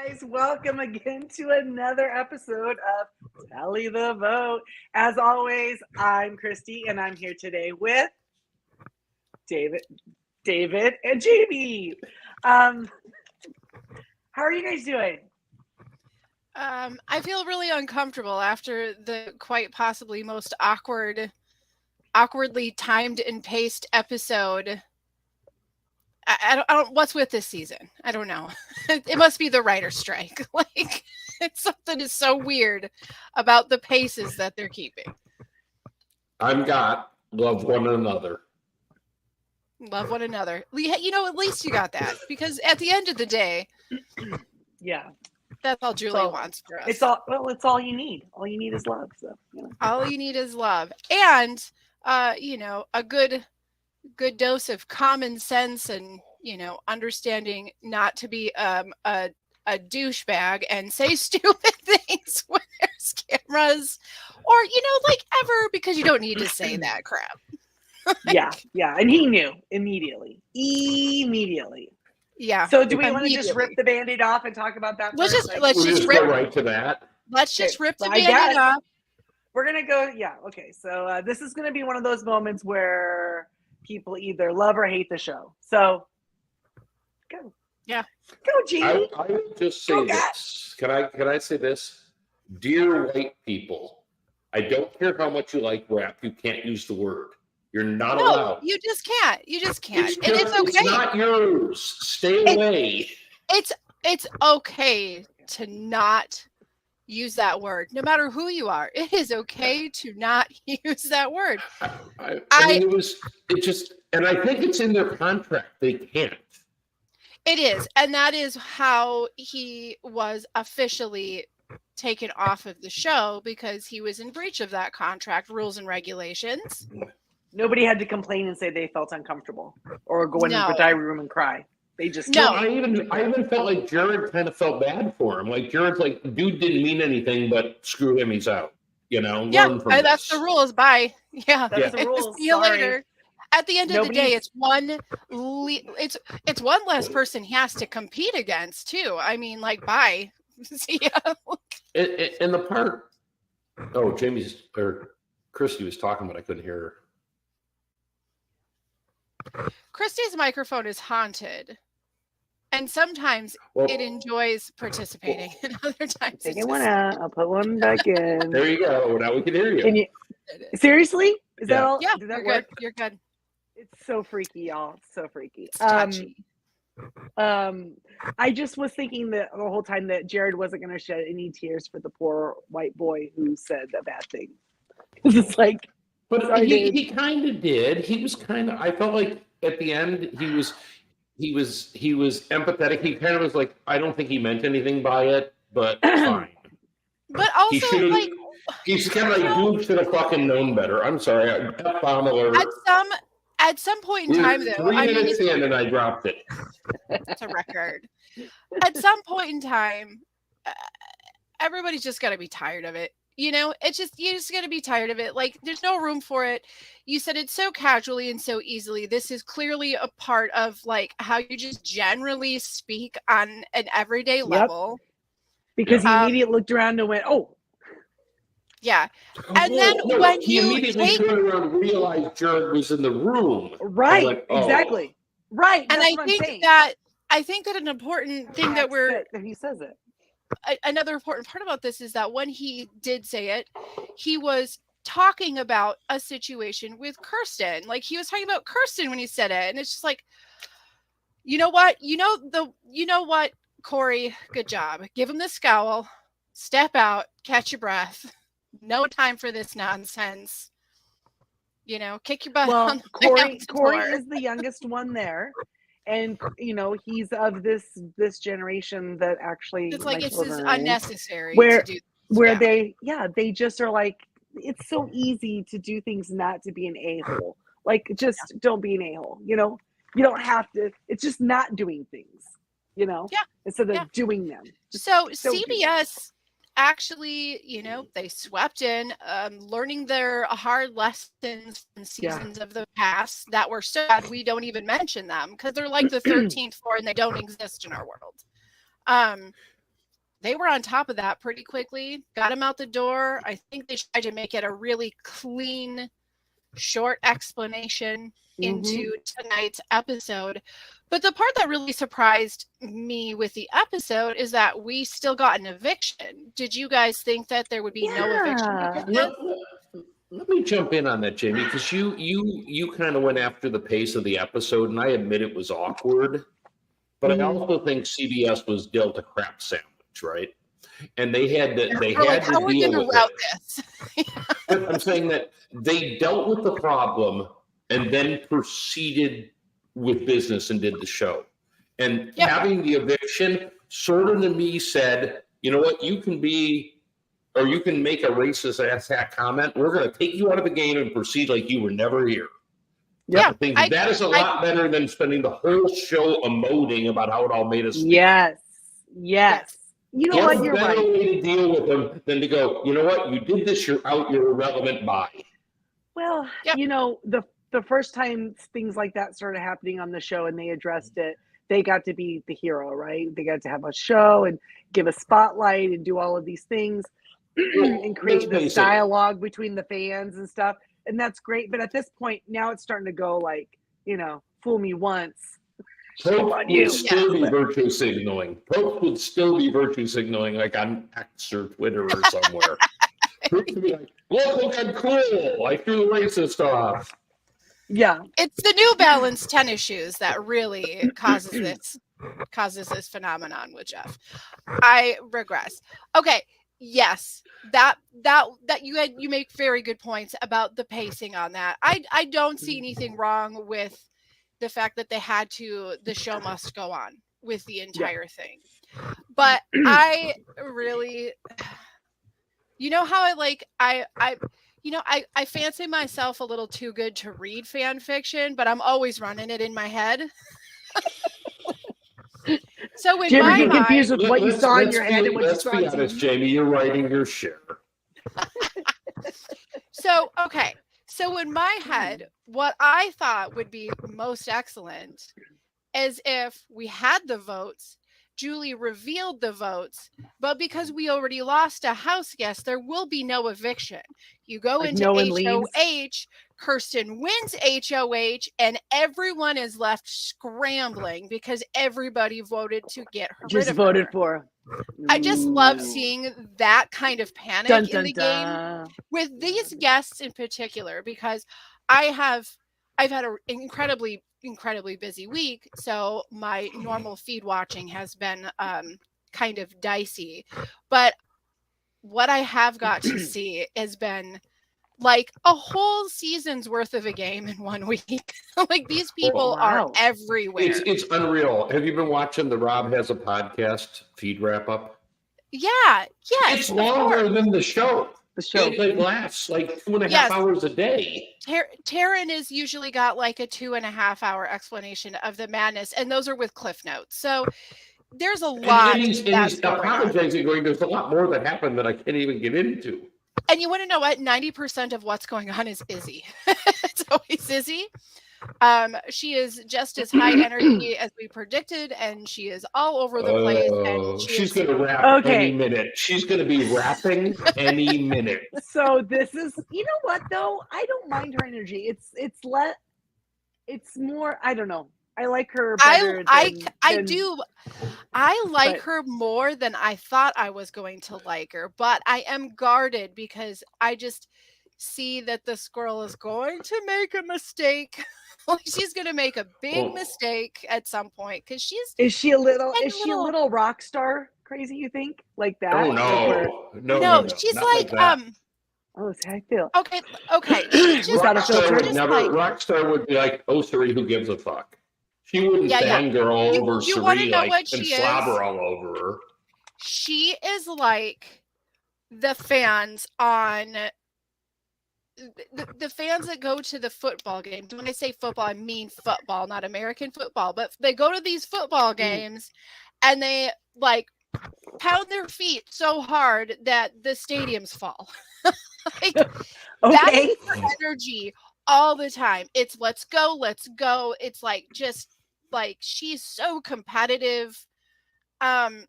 guys, welcome again to another episode of Tally the Vote. As always, I'm Christy, and I'm here today with David, and Jamie. How are you guys doing? I feel really uncomfortable after the quite possibly most awkwardly timed and paced episode. I don't. What's with this season? I don't know. It must be the writer's strike. Like, it's something is so weird about the paces that they're keeping. I'm got love one another. Love one another. You know, at least you got that, because at the end of the day, yeah, that's all Julie wants for us. It's all you need. All you need is love. So all you need is love, and a good dose of common sense and understanding not to be a douchebag and say stupid things when there's cameras, or ever, because you don't need to say that crap. yeah, and he knew immediately. Yeah. So do we want to just rip the Band-Aid off and talk about that? Let's first? just go right to that. Let's just rip the Band-Aid off. We're gonna go. Yeah. Okay. So this is gonna be one of those moments where people either love or hate the show. So go. Yeah. Go, Jamie. I would just say this. Can I say this? Dear white people, I don't care how much you like rap, you can't use the word. You're not allowed. You just can't. It's okay. It's not yours. Stay away. It's okay to not use that word, no matter who you are. It is okay to not use that word. I mean, and I think it's in their contract. They can't. It is, and that is how he was officially taken off of the show, because he was in breach of that contract, rules and regulations. Nobody had to complain and say they felt uncomfortable or go in the diary room and cry. They just I even felt like Jared kind of felt bad for him. Like, Jared's like, dude didn't mean anything, but screw him, he's out. Yeah, that's the rules. Bye. Yeah, that's the rules. See you later. At the end of the day, it's one less person he has to compete against too. I mean, like, bye. See ya. And the part, Christy was talking, but I couldn't hear her. Christy's microphone is haunted, and sometimes it enjoys participating, and other times take one out. I'll put one back in. There you go. Now we can hear you. Can you seriously? Is that all? Yeah, did that you're work? good. You're good. It's so freaky, y'all. It's so freaky. It's touchy. I just was thinking that the whole time that Jared wasn't going to shed any tears for the poor white boy who said a bad thing. It's like, but he kind of did. He was kind of. I felt like at the end he was empathetic. He kind of was like, I don't think he meant anything by it, but fine. But also, he's kind of like, dude should have fucking known better. I'm sorry. F-bomb alert. At some point in time, though, 3 minutes in and I dropped it. It's a record. At some point in time, everybody's just got to be tired of it. It's just, you just got to be tired of it. Like, there's no room for it. You said it so casually and so easily. This is clearly a part of, like, how you just generally speak on an everyday level. Because he immediately looked around and went, oh. Yeah. And then when he immediately turned around and realized Jared was in the room. Right. Like, exactly. Right. And I think that an important thing that he says it. Another important part about this is that when he did say it, he was talking about a situation with Kirsten. Like, he was talking about Kirsten when he said it. And it's just like, you know what, Corey, good job. Give him the scowl, step out, catch your breath. No time for this nonsense. Kick your butt. Well, Corey is the youngest one there. And he's of this generation that actually, it's like, it's unnecessary where to do they just are like, it's so easy to do things not to be an a-hole. Like, just don't be an a-hole. You don't have to. It's just not doing things. Instead of doing them. So CBS actually, they swept in, learning their hard lessons from seasons of the past that were so bad we don't even mention them, because they're like the 13th floor and they don't exist in our world. they were on top of that pretty quickly, got him out the door. I think they tried to make it a really clean, short explanation into tonight's episode. But the part that really surprised me with the episode is that we still got an eviction. Did you guys think that there would be no eviction? Let me jump in on that, Jamie, because you kind of went after the pace of the episode, and I admit it was awkward. But I also think CBS was dealt a crap sandwich, right? And they had to How are we deal going to with route it. this? But I'm saying that they dealt with the problem and then proceeded with business and did the show. And having the eviction sort of to me said, you know what, you can be, or you can make a racist ass hat comment. We're going to take you out of the game and proceed like you were never here. Yeah, I think that is a lot better than spending the whole show emoting about how it all made us feel. Yes. You know what? You're right. right. Better way to deal with them than to go, you know what? You did this. You're out. You're irrelevant. Bye. Well, you know, the first time things like that started happening on the show and they addressed it, they got to be the hero, right? They got to have a show and give a spotlight and do all of these things and create this dialogue between the fans and stuff. And that's great. But at this point, now it's starting to go like, you know, fool me once. Pope would still be virtue signaling. Pope would still be virtue signaling like on X or Twitter or somewhere. Pope would be like, look, I'm cool. I threw the racist off. Yeah. It's the New Balance tennis shoes that really causes this phenomenon with Jeff. I regress. Okay. Yes, that you make very good points about the pacing on that. I don't see anything wrong with the fact that the show must go on with the entire thing. But I really, you know how I fancy myself a little too good to read fan fiction, but I'm always running it in my head. So in Jamie, my get confused mind, with what you saw in your head and what you saw. Let's be honest, Jamie, you're writing your share. So in my head, what I thought would be most excellent is if we had the votes, Julie revealed the votes, but because we already lost a house guest, there will be no eviction. You go into HOH, Kirsten wins HOH, and everyone is left scrambling because everybody voted to get her rid of voted her. for. I just love seeing that kind of panic in the game with these guests in particular, because I've had an incredibly busy week, so my normal feed watching has been kind of dicey. But what I have got to see has been like a whole season's worth of a game in 1 week. Like these people are everywhere. It's unreal. Have you been watching the Rob Has a Podcast feed wrap up? Yeah. It's longer than the show. The show it lasts like 2.5 hours a day. Taryn has usually got like a 2.5 hour explanation of the madness, and those are with Cliff Notes. So there's a lot. And he's apologizing, going, there's a lot more that happened that I can't even get into. And you want to know what? 90% of what's going on is Izzy. It's always Izzy. She is just as high energy as we predicted, and she is all over the place. And she's going to rap any minute. She's going to be rapping any minute. So this is, you know what though? I don't mind her energy. It's more, I don't know. I like her better I do. I like her more than I thought I was going to like her, but I am guarded because I just see that this girl is going to make a mistake. She's going to make a big mistake at some point because is she a little rock star crazy, you think? Like that? Oh no. She's like oh, that's how I feel. Okay. Rockstar would be like, oh, Suri, who gives a fuck? She wouldn't fangirl over Suri and slobber all over her. She is like the fans on the fans that go to the football games. When I say football, I mean football, not American football. But they go to these football games and they like pound their feet so hard that the stadiums fall. That is her energy all the time. It's let's go. It's like just like she's so competitive. And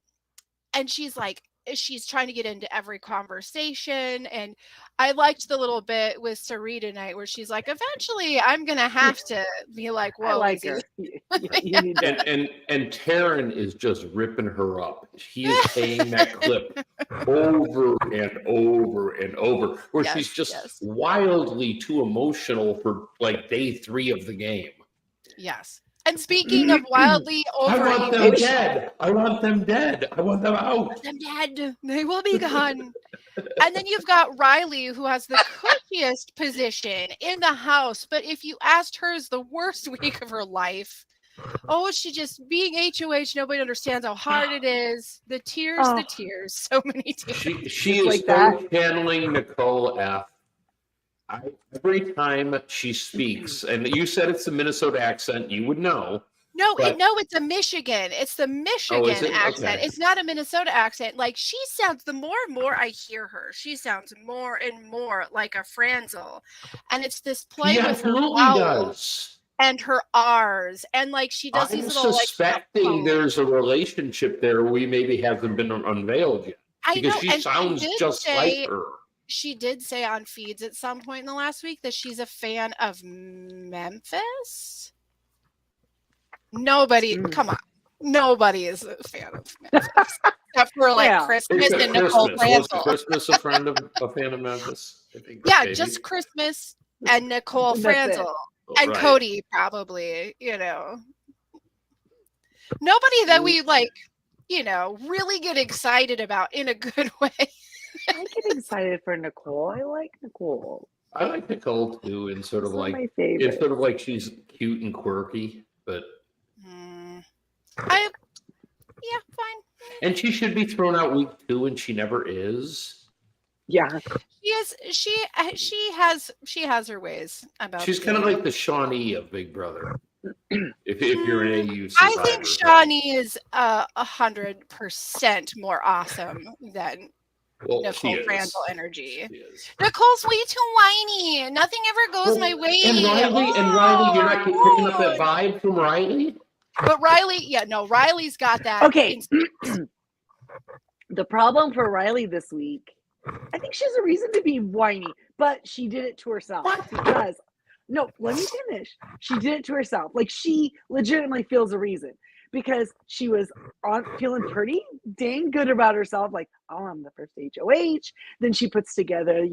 and she's trying to get into every conversation. And I liked the little bit with Sari tonight where she's like, eventually I'm gonna have to be like, I whoa, like Izzy. her. You need to- And Taryn is just ripping her up. He is playing that clip over and over and over, where Yes, she's just yes. wildly too emotional for like day 3 of the game. Yes. And speaking of wildly I over, want them dead. I want them dead. I want them out. them dead. They will be gone. And then you've got Riley, who has the cushiest position in the house. But if you asked her, is the worst week of her life. Oh, she just being HOH. Nobody understands how hard it is. The tears, Oh. the tears. So many tears. She It's is like so that. channeling Nicole F. Every time she speaks, and you said it's the Minnesota accent, you would know. No, But- it's a Michigan. It's the Michigan it? accent. Okay. It's not a Minnesota accent. Like she sounds, the more and more I hear her, she sounds more and more like a Franzel. And it's this play He with her absolutely vowels does. and her R's. And like she does I'm these little suspecting like there's a relationship there we maybe haven't been unveiled yet. I Because know, she and sounds did just say- like her. She did say on feeds at some point in the last week that she's a fan of Memphis. Nobody, come on. Nobody is a fan of Memphis. Except for like Yeah. Christmas Except and Nicole Christmas. Was Franzel. Christmas a friend of a fan of Memphis? I think Yeah, maybe. just Christmas and Nicole And that's it. Franzel. And Right. Cody, probably, Nobody that we like, really get excited about in a good way. I get excited for Nicole. I like Nicole. I like Nicole too, and sort of She's like my favorite. it's sort of like she's cute and quirky, but Fine. and she should be thrown out week 2, and she never is. Yeah. She has her ways about She's the kind of game. like the Shawnee of Big Brother. if you're an AU I survivor. think Shawnee is 100% more awesome than Well, Nicole she is. Franzel energy. She is. Nicole's way too whiny. Nothing ever goes my way. And Riley, you're not picking up that vibe from Riley? But Riley, Riley's got that. Okay. instinct. The problem for Riley this week, I think she has a reason to be whiny, but she did it to herself. Because, no, let me finish. She did it to herself. Like, she legitimately feels a reason. Because she was feeling pretty dang good about herself. Like, oh, I'm the first HOH. Then she puts together,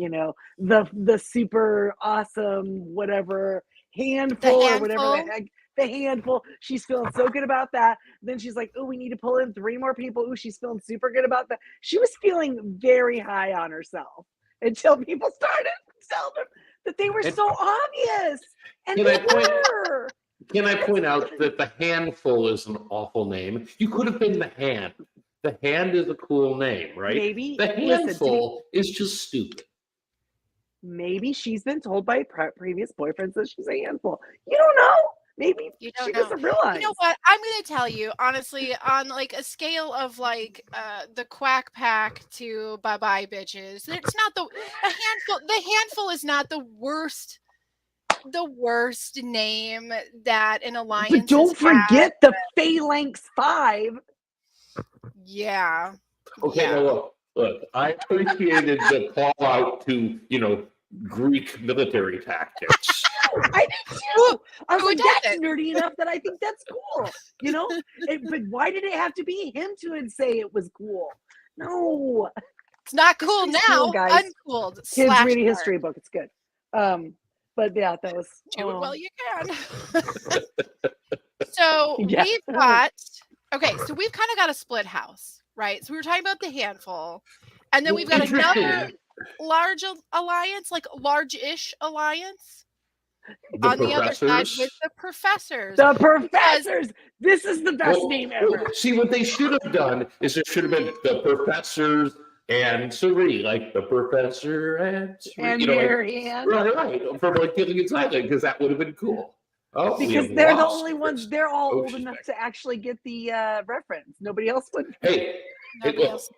the super awesome whatever handful or whatever the heck. The handful. She's feeling so good about that. Then she's like, oh, we need to pull in 3 more people. Oh, she's feeling super good about that. She was feeling very high on herself until people started telling her that they were so obvious. And Can they I point- were. Can I point out that the Handful is an awful name? You could have been the Hand. The Hand is a cool name, right? Maybe. The Listen, Handful is just stupid. maybe she's been told by previous boyfriends that she's a handful. You don't know. Maybe You don't she know. doesn't realize. You know what? I'm gonna tell you honestly, on like a scale of like the Quack Pack to Bye Bye Bitches, it's not the handful. The Handful is not the worst name that an alliance. But don't has had. forget the Phalanx 5. Yeah. Okay, Yeah. now look, I appreciated the call out to, Greek military tactics. I did too. I was Who like, that's doesn't? nerdy enough that I think that's cool. But why did it have to be him to say it was cool? No. It's not cool History now. school, guys. Uncooled. Kids Slash read a art. history book. It's good. But yeah, that was Do it oh. while you can. So Yeah. we've got so we've kind of got a split house, right? So we were talking about the Handful, and then we've got another Interesting. large alliance, like large-ish alliance The on the other side professors. with the professors. The professors. This is the best Well, name ever. See, what they should have done is there should have been the professors and Suri, like the professor and Suri, And like, Marianne. right, from like Killing It Silent, because that would have been cool. Oh, we Because have they're the lost only the ones, first- they're all Oh, old she's enough back. to actually get the reference. Nobody else would. Hey, Nobody look, else.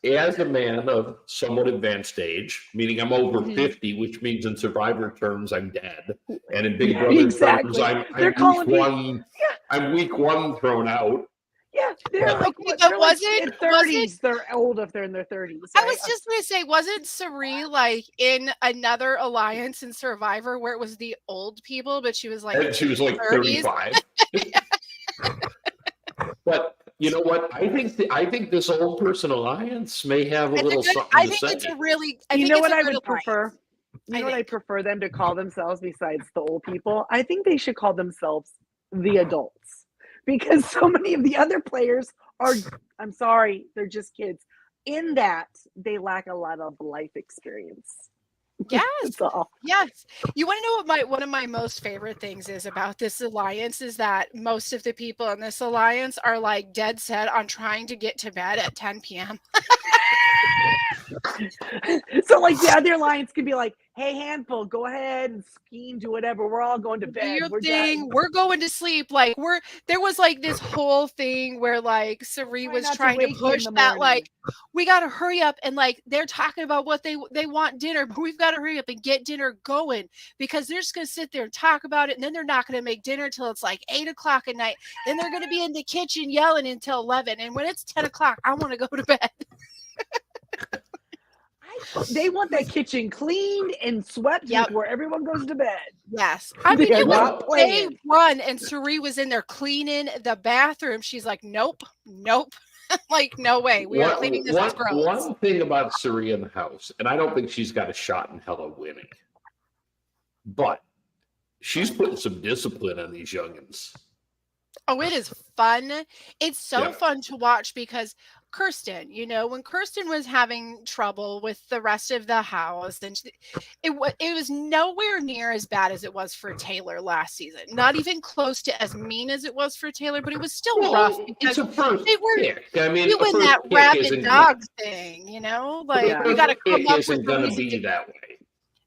as a man of somewhat advanced age, meaning I'm over Mhm. 50, which means in Survivor terms I'm dead, and in Big Brother Exactly. terms They're calling me- I'm week 1 thrown out. Yeah. They're like, Okay, what, but they're like wasn't- in 30s. They're old if they're in their 30s. I Right? was just going to say, wasn't Sari like in another alliance in Survivor where it was the old people, but she was like, And she was like 30s? 35. But you know what? I think this old person alliance may have a little something I to think say. it's a really. I You think know it's what a I good would prefer? alliance. You I know what I think. prefer them to call themselves besides the old people? I think they should call themselves the adults because so many of the other players are, I'm sorry, they're just kids. In that, they lack a lot of life experience. Yes. That's all. Yes. You want to know what one of my most favorite things is about this alliance is that most of the people in this alliance are like dead set on trying to get to bed at 10 p.m. So like the other alliance could be like, hey, handful, go ahead and scheme, do whatever. We're all going to Do bed. your We're thing. done. We're going to sleep. Like there was like this whole thing where like Sari Try was not to trying to wake you in push the that morning. like we got to hurry up and like they're talking about what they want dinner, but we've got to hurry up and get dinner going because they're just gonna sit there and talk about it, and then they're not gonna make dinner till it's like 8 o'clock at night. Then they're gonna be in the kitchen yelling until 11, and when it's 10 o'clock, I want to go to bed. They want that kitchen cleaned and swept Yep. before everyone goes to bed. Yes. I mean, They are it was not day playing. one, and Sari was in there cleaning the bathroom. She's like, nope. Like, no way. We are cleaning this as gross. One thing about Sari in the house, and I don't think she's got a shot in hell of winning, but she's putting some discipline on these youngins. Oh, it is fun. It's so Yeah. fun to watch because Kirsten, when Kirsten was having trouble with the rest of the house, and it was nowhere near as bad as it was for Taylor last season. Not even close to as mean as it was for Taylor, but it was still rough because It's a first they were pick. I mean, a doing first that pick rabid isn't dog thing, like Yeah. we got to first come pick up isn't with going to reasons be that way.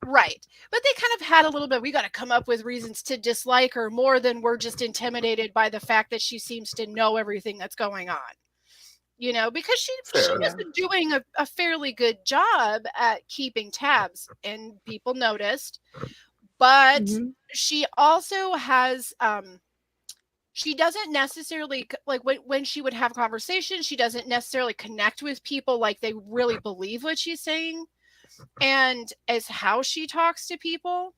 Right. But they kind of had a little bit, we got to come up with reasons to dislike her more than we're just intimidated by the fact that she seems to know everything that's going on. Because she Fair. was doing a fairly good job at keeping tabs and people noticed. But Mhm. she also has, she doesn't necessarily, like when she would have conversations, she doesn't necessarily connect with people like they really believe what she's saying. And as how she talks to people,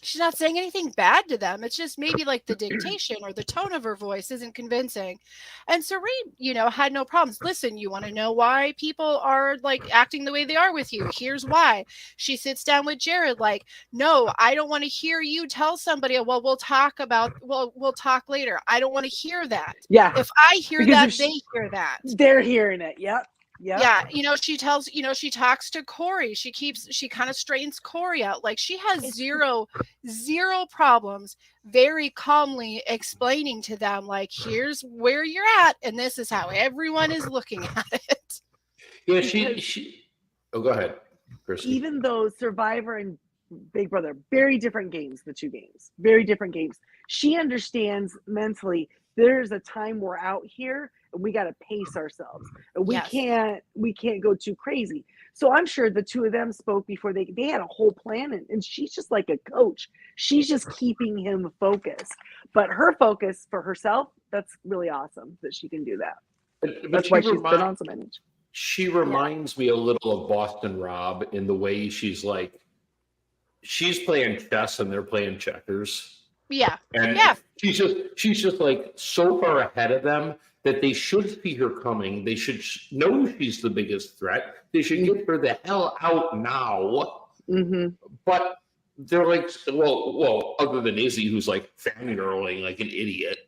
she's not saying anything bad to them. It's just maybe like the dictation or the tone of her voice isn't convincing. And Sari, had no problems. Listen, you want to know why people are like acting the way they are with you? Here's why. She sits down with Jared like, no, I don't want to hear you tell somebody, well, we'll talk later. I don't want to hear that. Yeah. If I hear Because that, if they hear that. They're hearing it. Yep. Yeah, she talks to Corey. She kind of straightens Corey out. Like she has zero problems very calmly explaining to them, like, here's where you're at, and this is how everyone is looking at it. Yeah, she oh, go ahead, Christy. Even though Survivor and Big Brother, very different games, the two games, very different games. She understands mentally there's a time we're out here and we got to pace ourselves. And we can't go too crazy. So I'm sure the two of them spoke before they had a whole plan, and she's just like a coach. She's just keeping him focused. But her focus for herself, that's really awesome that she can do that. But That's why she's been on so many. She reminds me a little of Boston Rob in the way she's playing chess and they're playing checkers. Yeah. And she's just like so far ahead of them that they should see her coming. They should know she's the biggest threat. They should get her the hell out now. Mm-hmm. But they're like, well, other than Izzy, who's like fangirling like an idiot.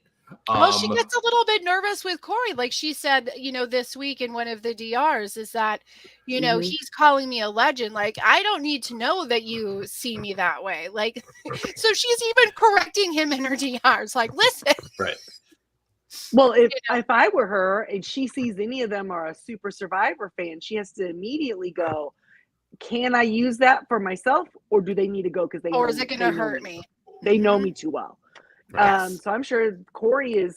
Well, she gets a little bit nervous with Corey. Like she said, this week in one of the DRs is that, he's calling me a legend. Like, I don't need to know that you see me that way. Like, so she's even correcting him in her DRs. Like, listen. Right. Well, if I were her and she sees any of them are a super Survivor fan, she has to immediately go, can I use that for myself, or do they need to go because they or is it going to hurt me? They know me too well. Yes. So I'm sure Corey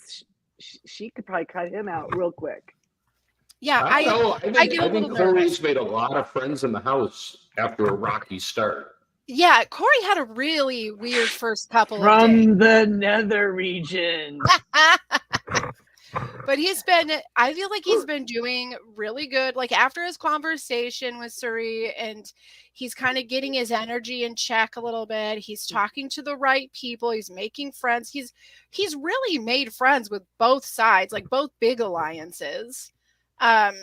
she could probably cut him out real quick. Yeah, I think Corey's made a lot of friends in the house after a rocky start. Yeah, Corey had a really weird first couple of days. From the nether region. But I feel like he's been doing really good. Like after his conversation with Suri, and he's kind of getting his energy in check a little bit. He's talking to the right people. He's making friends. He's really made friends with both sides, like both big alliances. I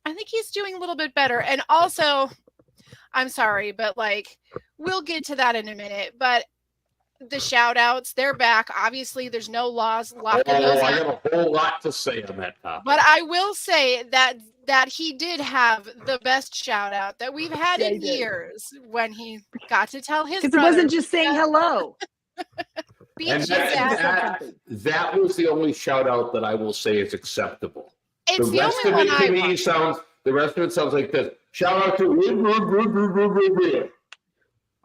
think he's doing a little bit better. And also, I'm sorry, but like we'll get to that in a minute. But the shout outs, they're back. Obviously, there's no laws locking those I out. got a whole lot to say on that topic. But I will say that he did have the best shout out that we've had in years when he got to tell his Because brother. it wasn't just saying hello. And that was the only shout out that I will say is acceptable. It's the rest only of one it to I me want. sounds like this. Shout out to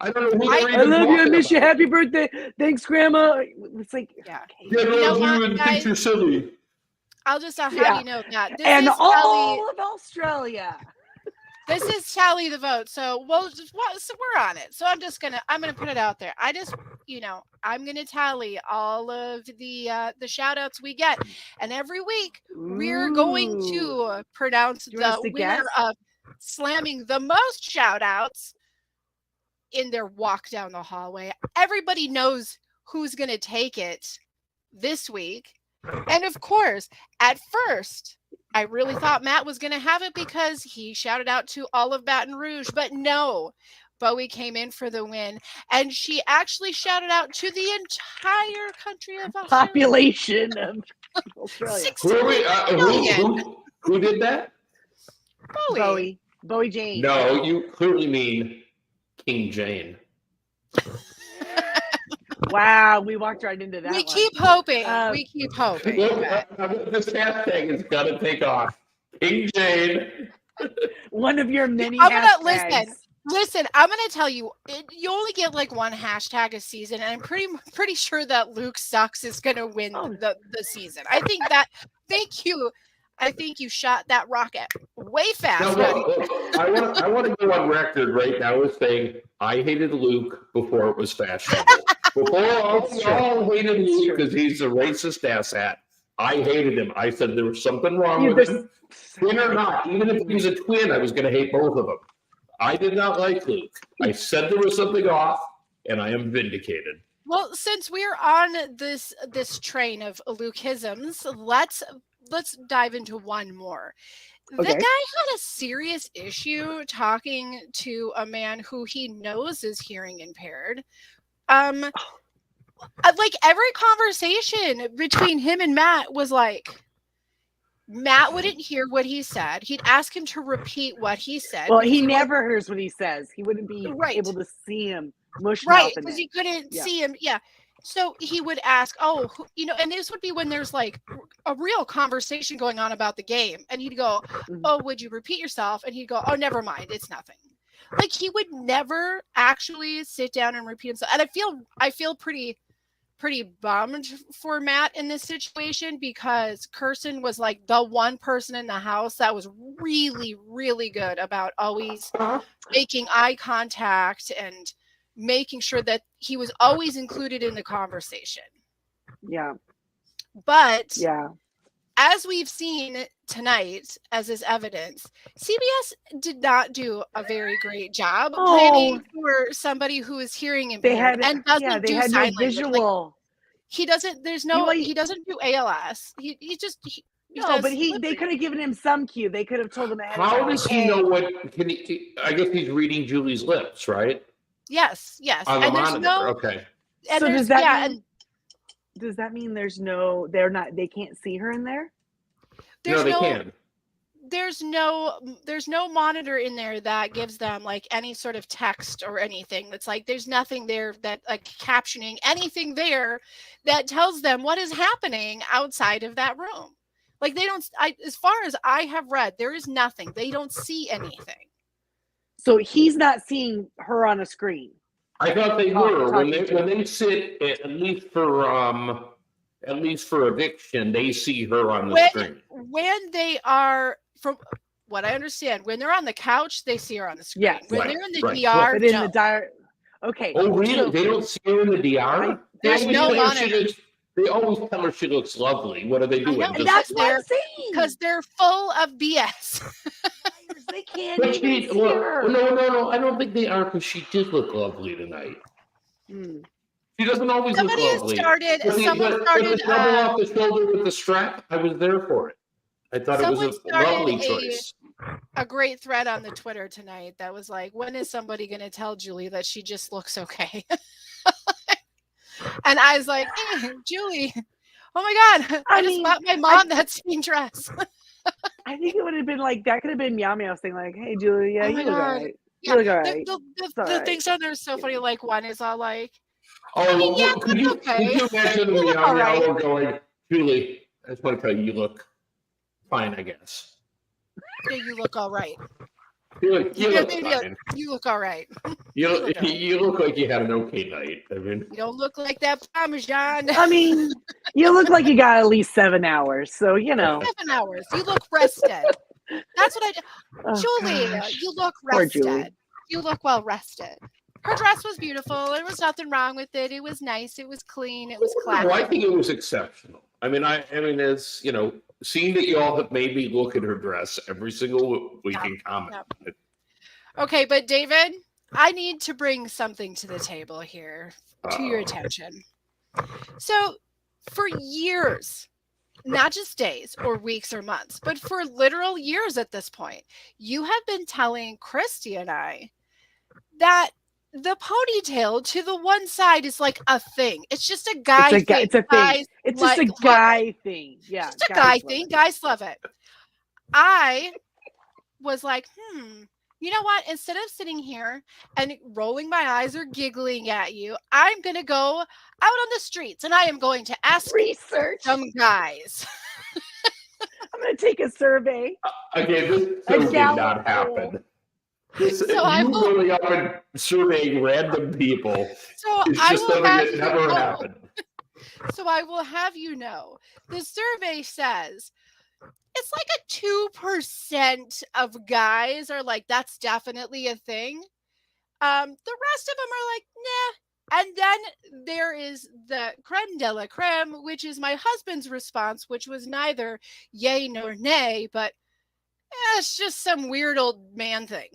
I don't know who I love you. I miss you. Happy birthday. Thanks, Grandma. It's like, Yeah. Yeah, You know what, you guys? think you're silly. I'll just have Yeah. you know that this and is all of Australia. This is tally the vote. So we're on it. So I'm gonna put it out there. I'm gonna tally all of the shout outs we get. And every week we're going to pronounce the winner of slamming the most shout outs in their walk down the hallway. Everybody knows who's gonna take it this week. And of course, at first, I really thought Matt was going to have it because he shouted out to all of Baton Rouge, but no, Bowie came in for the win, and she actually shouted out to the entire country of Australia. Population of Australia. 16 million. Who did that? Bowie Jane. No, you clearly mean King Jane. Wow, we walked right into that. We keep hoping. This hashtag is gonna take off. King Jane. One of your many I'm hashtags. gonna listen. I'm gonna tell you, you only get like one hashtag a season, and I'm pretty sure that Luke Sucks is gonna win the season. I think that. Thank you. I think you shot that rocket way fast. I want to go on record right now as saying I hated Luke before it was fashionable. Before all hated Luke because he's a racist asshat. I hated him. I said there was something wrong with him. Twin or not, even if he was a twin, I was going to hate both of them. I did not like Luke. I said there was something off, and I am vindicated. Well, since we're on this train of Lukeisms, let's dive into one more. Okay. The guy had a serious issue talking to a man who he knows is hearing impaired. Like every conversation between him and Matt was like, Matt wouldn't hear what he said. He'd ask him to repeat what he said. Well, he never hears what he says. He wouldn't be able to see him. Right, because he couldn't see him. Yeah. So he would ask, and this would be when there's like a real conversation going on about the game. And he'd go, oh, would you repeat yourself? And he'd go, oh, never mind. It's nothing. Like he would never actually sit down and repeat himself. And I feel pretty bummed for Matt in this situation because Kirsten was like the one person in the house that was really, really good about always making eye contact and making sure that he was always included in the conversation. Yeah. But as we've seen tonight, as is evidence, CBS did not do a very great job planning for somebody who is hearing impaired and doesn't do sign language. Like, he doesn't. There's no. He doesn't do ALS. He just. They could have given him some cue. They could have told him ahead. How does he know what? I guess he's reading Julie's lips, right? Yes. On the monitor. Okay. And so does that mean there's no? They can't see her in there. No, they can. There's no monitor in there that gives them like any sort of text or anything. That's like there's nothing there that like captioning anything there that tells them what is happening outside of that room. Like they don't. As far as I have read, there is nothing. They don't see anything. So he's not seeing her on a screen. I thought they were when they sit at least for eviction. They see her on the screen. When they are, from what I understand, when they're on the couch, they see her on the screen. Yes. When they're in the DR, but in the DR, okay. Oh, really? They don't see her in the DR? There's no monitor. They always tell her she looks lovely. What are they doing? know, And Just- that's what I'm saying. Because they're full of BS. They can't but even she, see her. no. I don't think they are because she did look lovely tonight. Hmm. She doesn't always Somebody look has lovely. started. But Someone the started. double off the shoulder with the strap, I was there for it. I thought it was Someone a started lovely a- choice. A great thread on the Twitter tonight that was like, when is somebody going to tell Julie that she just looks okay? And I was like, hey, Julie, oh my God, I just bought my mom that same dress. I think it would have been like that. Could have been Meow Meow saying like, "Hey, Julie, yeah, Oh you my look God. alright. Yeah, You look alright." the things on there are so funny. Like one is all like, Oh, mean, yeah, could you imagine You the look meow all right. meow going, Julie, I just want to tell you, you look fine, I guess. yeah, you look all right. You look fine. You look all right. You look all right. you look like you had an okay night. I mean, You don't look like that Parmesan. I mean, you look like you got at least 7 hours, so you know. 7 hours. You look rested. That's what I do. Oh, Julie, gosh. you look Poor Julie. rested. You look well rested. Her dress was beautiful. There was nothing wrong with it. It was nice. It was clean. It was classy. well, I think it was exceptional. I mean, as you know, seeing that you all have made me look at her dress every single week and comment. Okay, but David, I need to bring something to the table here to your attention. So, for years, not just days or weeks or months, but for literal years at this point, you have been telling Christy and I that the ponytail to the one side is like a thing. It's just a guy thing. It's a thing. Guys It's just a love guy it. thing. Yeah. It's just a guys guy love thing. it. Guys love it. I was like, you know what? Instead of sitting here and rolling my eyes or giggling at you, I'm going to go out on the streets and I am going to ask Research. some guys. I'm going to take a survey. Okay, this A show did Gallup not happen. I You will- going up and surveying random people So is I just will something have that you never know. happened. So I will have you know, the survey says it's like a 2% of guys are like, that's definitely a thing. The rest of them are like, nah. And then there is the creme de la creme, which is my husband's response, which was neither yay nor nay, but it's just some weird old man thing.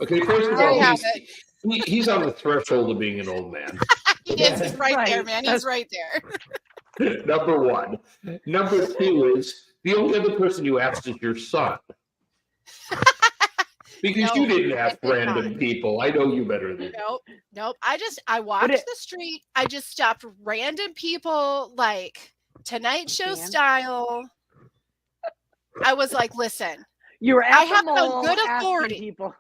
Okay, first of There all, you have he's on the threshold of being an old man. He is. He's right there, Right. man. He's right there. Number one. Number two is the only other person you asked is your son. Because No, you didn't ask I did random not. people. I know you better than Nope. I walked the street. I just stopped random people like Tonight Show Dan? style. I was like, listen, You were at I the have it on mall good asking authority. people.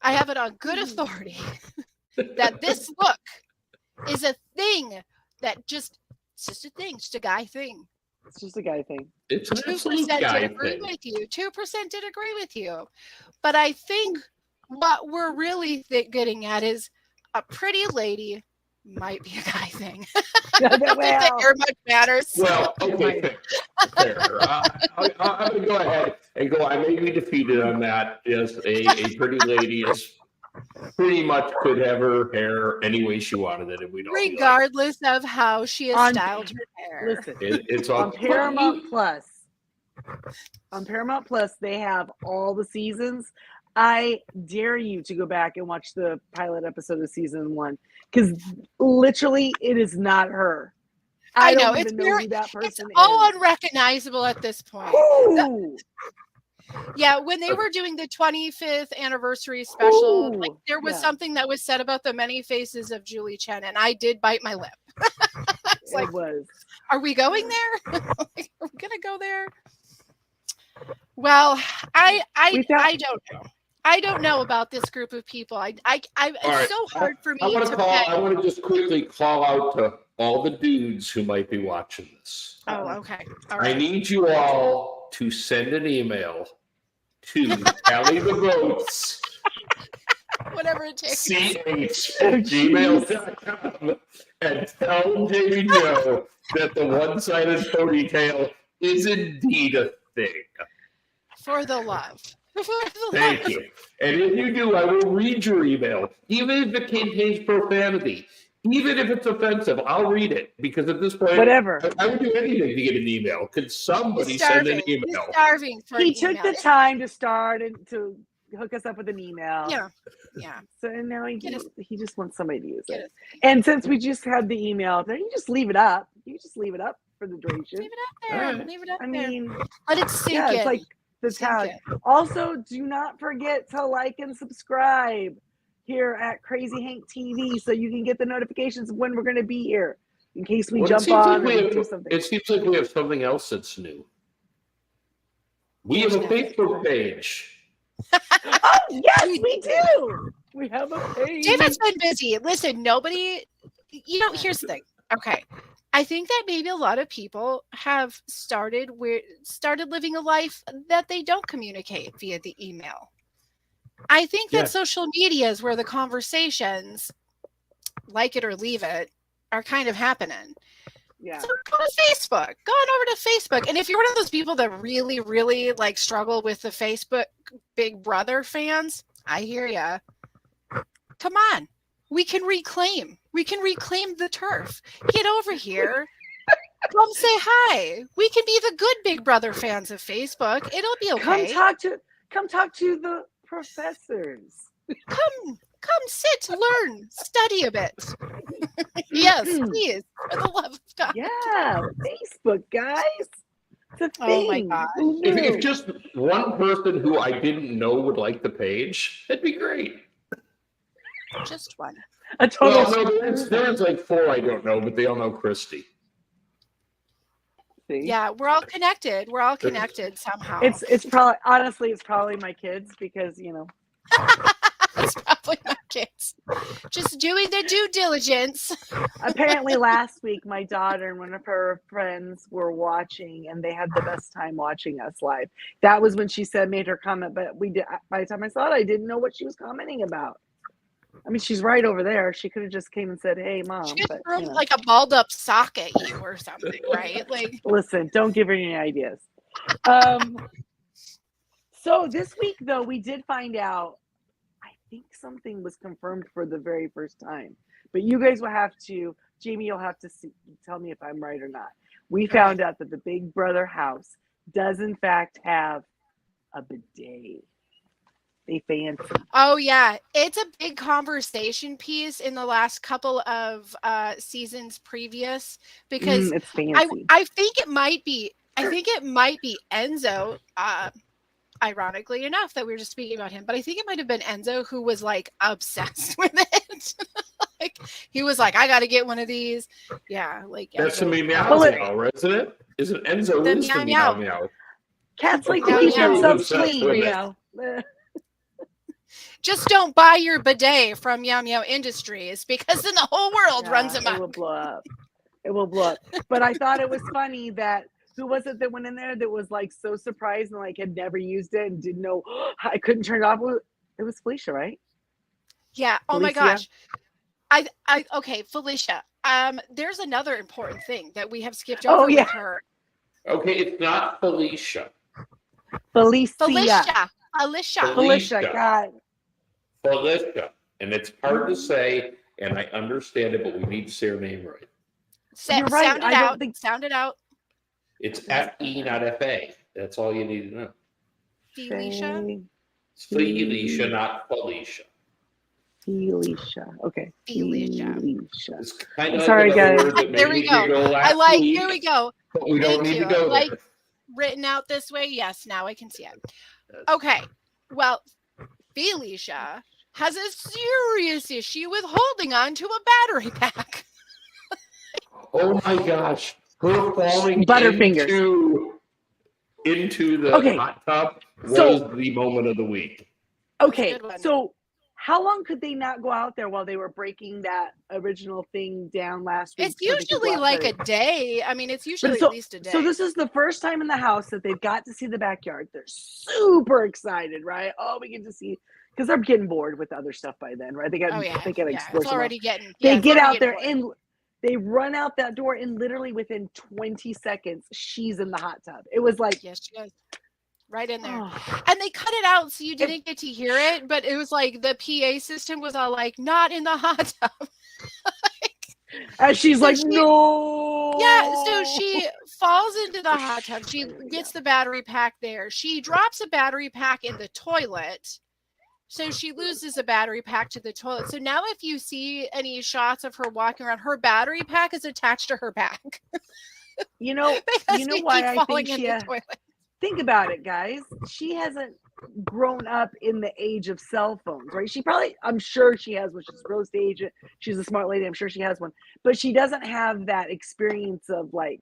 I have it on good authority that this look is a thing it's just a thing, just a guy thing. It's just a guy thing. It's an 2% absolute did guy agree thing. with you. 2% did agree with you. But I think what we're really getting at is a pretty lady might be a guy thing. I don't think that Well, hair much matters. Well, okay, fair. I'm going to go ahead and go. I may be defeated on that. Yes, a pretty lady is pretty much could have her hair any way she wanted it, and we don't. Regardless of how she has On- styled her hair. listen. It's On Paramount Plus. On Paramount Plus, they have all the seasons. I dare you to go back and watch the pilot episode of season 1 because literally it is not her. I don't know, it's even know very- who that It's person all is. unrecognizable at this point. Ooh, Yeah, when they were doing the 25th anniversary special, like Ooh, there was yeah. something that was said about the many faces of Julie Chen, and I did bite my lip. It's like, it was. are we going there? Like, are we gonna go there? Well, I don't know. I don't know about this group of people. It's right. so hard for me I want to to call. pick. I want to just quickly call out to all the dudes who might be watching this. Oh, okay. All I right. need you all to send an email to Tally the Votes. Whatever it takes. ch@gmail.com and tell Jamie Joe that the one-sided ponytail is indeed a thing. For the love. For the Thank love. you. And if you do, I will read your email, even if it contains profanity. Even if it's offensive, I'll read it because at this point, Whatever. I would do anything to get an email. Could somebody He's send starving. an He's email? starving for He an took email. the time to start and to hook us up with an email. Yeah. So now he Get us- just wants somebody to use Get it. us- And since we just had the email, then you just leave it up. You just leave it up for the duration. Leave it up there. Alright. Leave it up I there. mean, Let it sink yeah, in. it's like the Sink tag. in. Also, do not forget to like and subscribe here at Crazy Hank TV so you can get the notifications of when we're going to be here in case we Well, jump on or we do something. it seems like we have something else that's new. We have a What's that? Facebook page. Oh, yes, we do. We have a page. David's been busy. Listen, nobody, here's the thing. Okay. I think that maybe a lot of people have started living a life that they don't communicate via the email. I think that Yeah. social media is where the conversations, like it or leave it, are kind of happening. Yeah. So go to Facebook. Go on over to Facebook. And if you're one of those people that really, really like struggle with the Facebook Big Brother fans, I hear ya. Come on. We can reclaim the turf. Get over here. Come say hi. We can be the good Big Brother fans of Facebook. It'll be okay. Come talk to the professors. Come sit, learn, study a bit. Yes, please. For the love of God. Yeah, Facebook, guys. It's a Oh my thing. God. Who If knew? just one person who I didn't know would like the page, that'd be great. Just one. A total. Well, no, there's like 4 I don't know, but they all know Christy. See? Yeah, we're all connected. We're all connected somehow. It's probably honestly it's probably my kids because It's probably my kids. Just doing their due diligence. apparently last week my daughter and one of her friends were watching and they had the best time watching us live. That was when she made her comment, but by the time I saw it, I didn't know what she was commenting about. I mean, she's right over there. She could have just came and said, "Hey, mom." She just But, threw like a balled up sock at you or something, right? Like, listen, don't give her any ideas. So this week, though, we did find out, I think something was confirmed for the very first time. But you guys will have to, Jamie, you'll have to tell me if I'm right or not. We found out that the Big Brother house does, in fact, have a bidet. They fancy. oh yeah, it's a big conversation piece in the last couple of seasons previous because It's fancy. I think it might be Enzo. Ironically enough, that we were just speaking about him, but I think it might have been Enzo who was like obsessed with it. Like he was like, I got to get one of these. Yeah, like That's the Enzo. meow Well, meow, isn't it? Isn't Enzo The is the meow meow meow? Cats like Yeah, to keep yeah. themselves Obsessed clean, with you it. know. Just don't buy your bidet from Meow Meow Industries because then the whole world runs It will amok. blow up. It will blow up. But I thought it was funny that who was it that went in there that was like so surprised and like had never used it and didn't know I couldn't turn it off. It was Felicia, right? Yeah. Oh my Felicia? gosh. Okay, Felicia. There's another important thing that we have skipped over Oh, yeah. with her. Okay, it's not Felicia. Felicia. Felicia. Felicia, God. Felicia. And it's hard to say, and I understand it, but we need to say her name right. You're right, Sound it I don't out. think- Sound it out. It's F-E, not F-A. That's all you need to know. Felicia. It's Felicia, not Felicia. Felicia. Okay. Felicia. Felicia. It's kind I'm of sorry, like another guys. word that made There we me go. giggle last I like. week, Here we go. but we don't Thank need you. to go Like- there. Written out this way. Yes. Now I can see it. Okay. Well, Felicia has a serious issue with holding on to a battery pack. Oh my gosh. Her falling Butterfingers. into the Okay. hot tub So- was the moment of the week. Okay. Good one. So how long could they not go out there while they were breaking that original thing down last week? It's so they could go usually out like there? a day. I mean, it's usually so- at least a day. So this is the first time in the house that they've got to see the backyard. They're super excited, right? Oh, we get to see because they're getting bored with other stuff by then, right? They got oh yeah, they got to yeah. explore. It's some already getting. They yeah, it's get already out there getting bored. and they run out that door, and literally within 20 seconds, she's in the hot tub. It was like, Yes, she is. Right in there. oh, And they cut it out so you didn't get to hear it, but it was like the PA system was all like, not in the hot tub. Like, And she's So like, she- no. Yeah, so she falls into the hot tub. She gets the battery pack there. She drops a battery pack in the toilet. So she loses a battery pack to the toilet. So now if you see any shots of her walking around, her battery pack is attached to her back. You know Because we why keep I falling think in the toilet. think about it, guys. She hasn't grown up in the age of cell phones, right? I'm sure she has one. She's Rose age. She's a smart lady. I'm sure she has one, but she doesn't have that experience of like,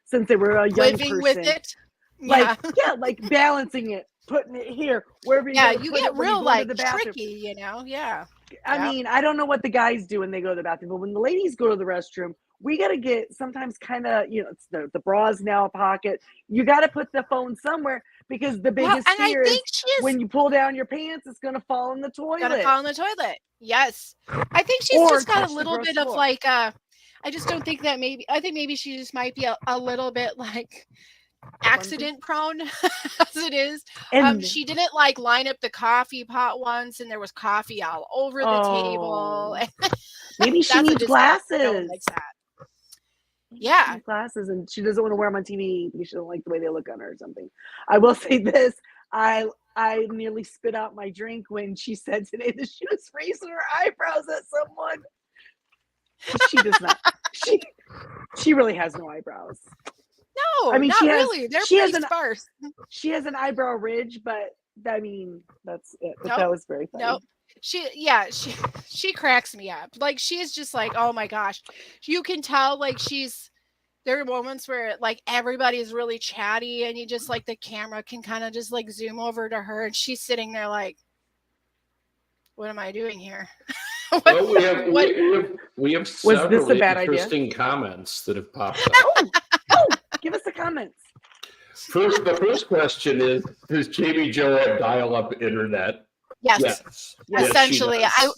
since they were a young Living person, with it. like like balancing it, putting it here, wherever you Yeah, gotta you put get it when you real go into like the bathroom. tricky, Yeah. I mean, I don't know what the guys do when they go to the bathroom, but when the ladies go to the restroom, we got to get sometimes kind of, it's the bra's now a pocket. You got to put the phone somewhere because the biggest And I fear is think she's when you pull down your pants, it's going to fall in the toilet. gonna fall in the toilet. Yes. I think she's Or just got touch a the little gross bit of floor. like I just don't think that I think maybe she just might be a little bit like accident prone as it is. And She didn't like line up the coffee pot once and there was coffee all over the table. maybe she That's a needs disaster. No one glasses. likes that. She Yeah. needs glasses, and she doesn't want to wear them on TV because she don't like the way they look on her or something. I will say this: I nearly spit out my drink when she said today that she was raising her eyebrows at someone. She does not. She really has no eyebrows. No, I mean, not she has- really. They're she has pretty an- sparse. She has an eyebrow ridge, but I mean that's it. But Nope. that was very funny. Nope. She cracks me up. Like she's just like, oh my gosh. You can tell like there are moments where like everybody is really chatty and you just like the camera can kind of just like zoom over to her and she's sitting there like, what am I doing here? Well, we have several this a bad idea? interesting comments that have popped up. Oh, give us the comments. The first question is: does Jamie Jo have dial-up internet? Yes. Yes. Essentially, Yes,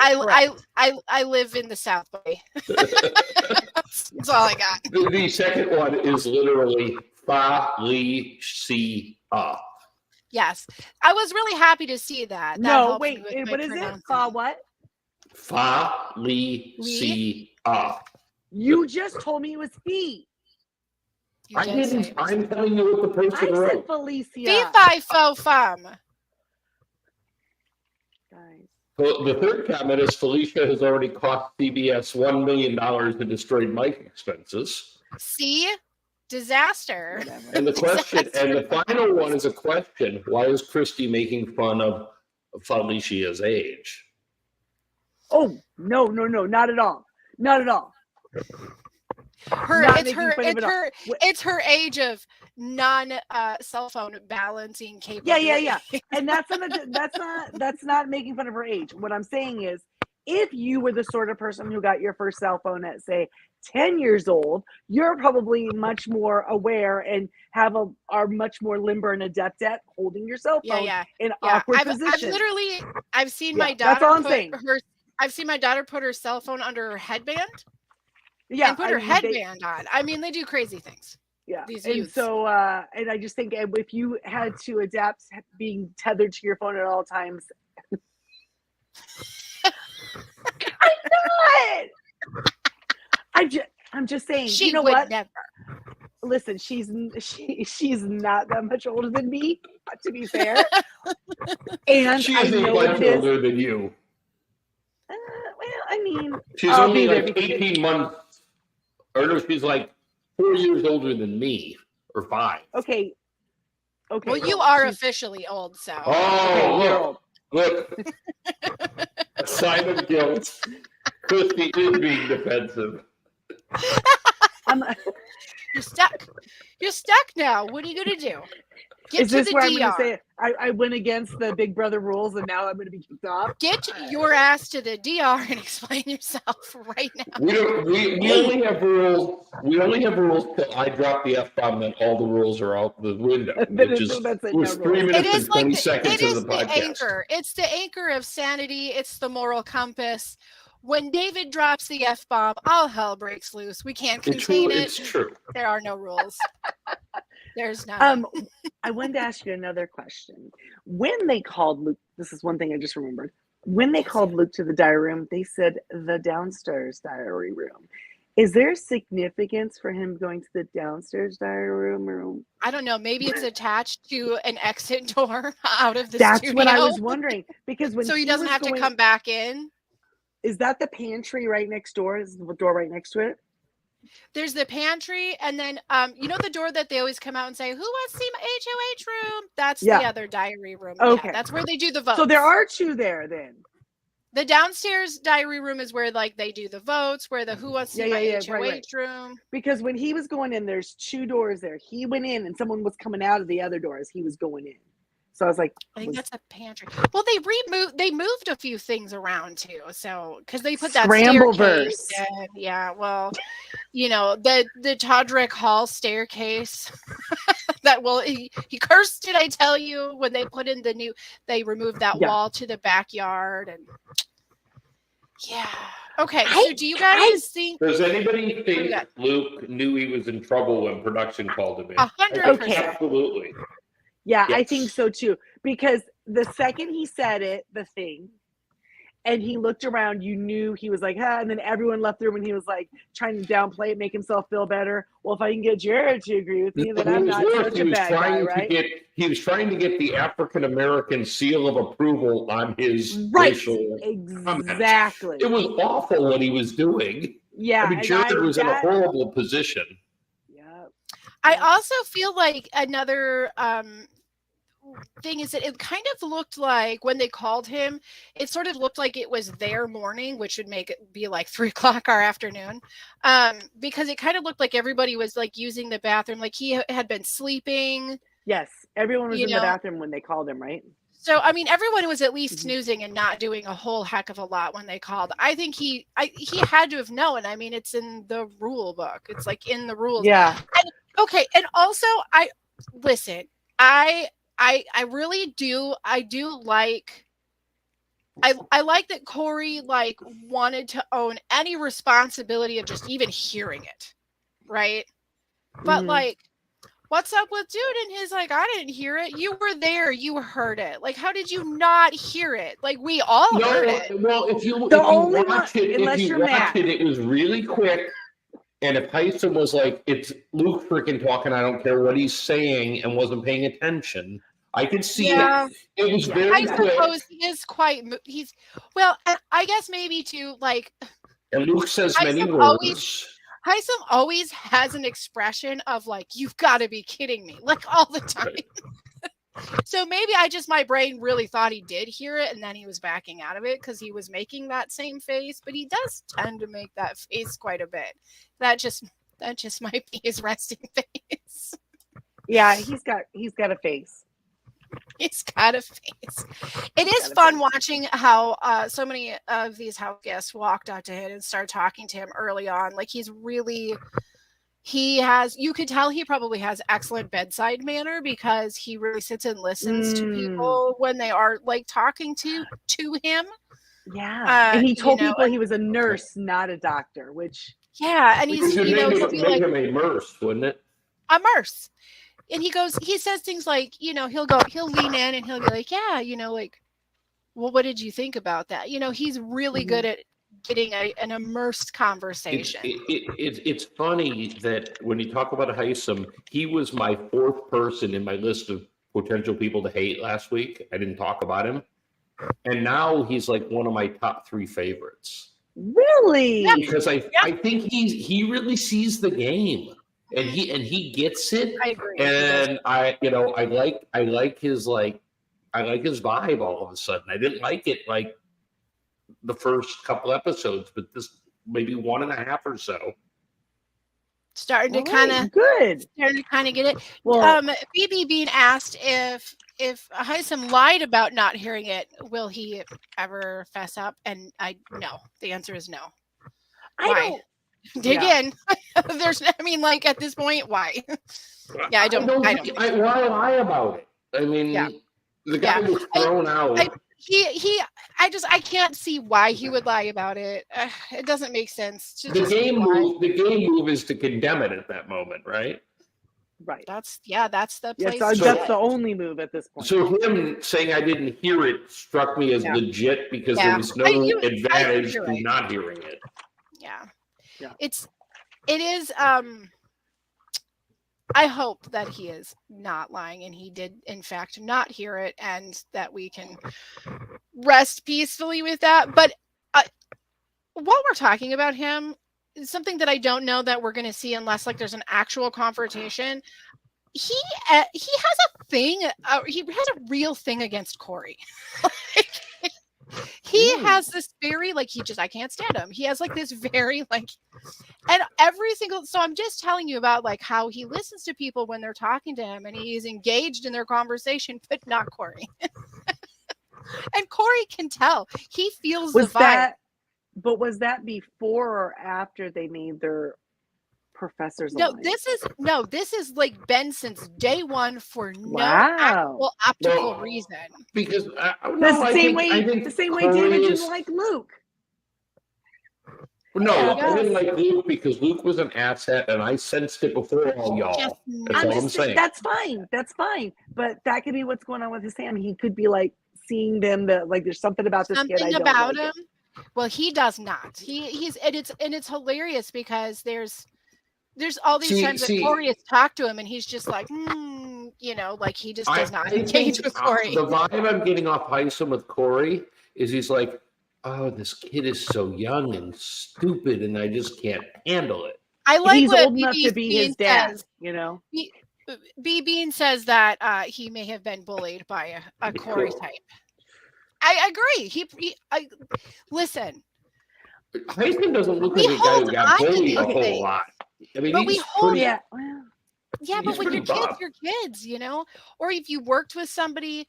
I live in the South Bay. That's all I got. the second one is literally Felicia. Yes. I was really happy to see that. That No, helped wait. me with my What is it? pronouncing. What? Felicia. You just told me it was fee. You I did say didn't. it was I'm telling you what the I person said wrote. Felicia. Fee fi fo fum. Guys. The third comment is Felicia has already cost CBS $1 million in destroyed mic expenses. See? Disaster. Whatever. And the question, and the final one is a question: why is Christy making fun of Felicia's age? Oh, no, not at all. Not at all. Not making fun of it all. It's her age of non cell phone balancing capability. Yeah. And that's not making fun of her age. What I'm saying is, if you were the sort of person who got your first cell phone at say 10 years old, you're probably much more aware and are much more limber and adept at holding your cell phone in awkward positions. I've seen Yeah, my daughter that's all I'm saying. I've seen my daughter put her cell phone under her headband Yeah, and put her headband on. I mean, they do crazy things. Yeah, These and youths. so and I just think if you had to adapt being tethered to your phone at all times, I'm just saying. She you know would what? never. Listen, she's not that much older than me, to be fair. And She I is a know bunch it is. older than you. Well, I mean, She's I'll only be there like because- 18 months, or no, she's like 4 years older than me, or 5. okay. Well, you are officially old, so. Oh, look. A sign of guilt. Christy is being defensive. You're stuck. You're stuck now. What are you gonna do? Get Is to this the where I'm DR. going to say I went against the Big Brother rules and now I'm going to be kicked off? Get your ass to the DR and explain yourself right now. We only have rules. We only have rules till I drop the F-bomb, then all the rules are out the window, which is That's it, was no 3 rules. minutes It is and 20 like seconds it of is the the podcast. anchor. It's the anchor of sanity. It's the moral compass. When David drops the F-bomb, all hell breaks loose. We can't contain It's it. true. There are no rules. There's none. I wanted to ask you another question. When they called Luke, this is one thing I just remembered. when they called Luke to the diary room, they said the downstairs diary room. Is there significance for him going to the downstairs diary room? I don't know. Maybe it's attached to an exit door out of the That's studio. what I was wondering. Because when so he doesn't was have going, to come back in. Is that the pantry right next door? Is the door right next to it? There's the pantry, and then you know the door that they always come out and say, "Who wants to see my HOH room?" That's the other diary room. Okay, Yeah, that's where they do the votes. So there are two there then. The downstairs diary room is where like they do the votes, where the Who Wants to See my HOH room. Because when he was going in, there's two doors there. He went in, and someone was coming out of the other door as he was going in. So I was like, I think that's a pantry. Well, they moved a few things around too. So because they put that staircase in. Yeah, well, you know, the Todrick Hall staircase that he cursed it, I tell you, when they put in they removed that wall to the backyard. And yeah. Okay. So do you guys think does anybody think Luke knew he was in trouble when production called him in? 100%. Absolutely. Yeah, yes. I think so too. Because the second he said it, the thing, and he looked around, you knew he was like, and then everyone left the room and he was like trying to downplay it, make himself feel better. Well, if I can get Jared to agree with me, then I'm not such a bad guy, right? He was trying to get the African-American seal of approval on his racial exactly. It was awful what he was doing. Yeah. I mean, Jared was in a horrible position. I also feel like another thing is that it kind of looked like when they called him, it sort of looked like it was their morning, which would make it be like 3:00 our afternoon, because it kind of looked like everybody was like using the bathroom, like he had been sleeping. Yes, everyone was in the bathroom when they called him, right? So, I mean, everyone was at least snoozing and not doing a whole heck of a lot when they called. I think he had to have known. I mean, it's in the rule book. It's like in the rules. Yeah. Okay, and also I really do. I do like. I like that Corey like wanted to own any responsibility of just even hearing it, right? But like, what's up with dude? And he's like, I didn't hear it. You were there. You heard it. Like, how did you not hear it? Like, we all heard it. Well, if you watch it, it was really quick. And if Tyson was like, it's Luke freaking talking, I don't care what he's saying, and wasn't paying attention, I could see it. It was very I suppose he is quite, well, I guess maybe too, like. And Luke says many words. Hisam always has an expression of like, you've got to be kidding me, like all the time. So maybe my brain really thought he did hear it and then he was backing out of it because he was making that same face, but he does tend to make that face quite a bit. That just might be his resting face. Yeah, he's got a face. He's got a face. It is fun watching how so many of these house guests walked up to him and started talking to him early on. Like you could tell he probably has excellent bedside manner because he really sits and listens to people when they are like talking to him. Yeah. And he told people he was a nurse, not a doctor, which. Yeah. And he's, he'll be like. Him a nurse, wouldn't it? A nurse. And he says things like, he'll lean in and he'll be like, yeah, like, well, what did you think about that? He's really good at getting an immersed conversation. It's funny that when you talk about Hisam, he was my fourth person in my list of potential people to hate last week. I didn't talk about him. And now he's like one of my top 3 favorites. Really? Because I think he really sees the game. And he gets it. I agree. And I like his vibe all of a sudden. I didn't like it like the first couple episodes, but this maybe 1.5 or so. Starting to kind of get it. Well, Phoebe being asked if Hisam lied about not hearing it, will he ever fess up? And the answer is no. Why? Dig in. There's, at this point, why? Yeah, I don't. Why lie about it? I mean, the guy was thrown out. I can't see why he would lie about it. It doesn't make sense. The game move is to condemn it at that moment, right? Right. That's the Yeah, place. so to that's sit. the only move at this point. So him saying I didn't hear it struck me as Yeah. legit because Yeah. there was no I think advantage you're to right. not hearing it. Yeah. Yeah. It is I hope that he is not lying and he did in fact not hear it, and that we can rest peacefully with that. But while we're talking about him, something that I don't know that we're going to see unless like there's an actual confrontation. He has a thing. He has a real thing against Corey. He has this very like I can't stand him. He has like this very like, and every single. So I'm just telling you about like how he listens to people when they're talking to him, and he's engaged in their conversation, but not Corey. And Corey can tell. He feels the vibe. But was that before or after they made their Professors Alliance? This is like been since day one for no Wow. optical reason. Because The same way David didn't like Luke. No, Yeah. I didn't like Luke because Luke was an asset, and I sensed it before all y'all. That's all I'm saying. That's fine. But that could be what's going on with his family. He could be like seeing them that like there's something about this kid I don't about like him. Well, he does not. He's and it's hilarious because there's all these times that Corey has talked to him and he's just like, like he just does not engage with Corey. The vibe I'm getting off Heisem with Corey is he's like, oh, this kid is so young and stupid, and I just can't handle it. I like he's what old enough to be his dad, B. Bean says that he may have been bullied by a Corey type. I agree. Listen. Heisman doesn't look like a guy who got bullied a whole lot. I mean, but he's pretty. Yeah, but when your kids, or if you worked with somebody,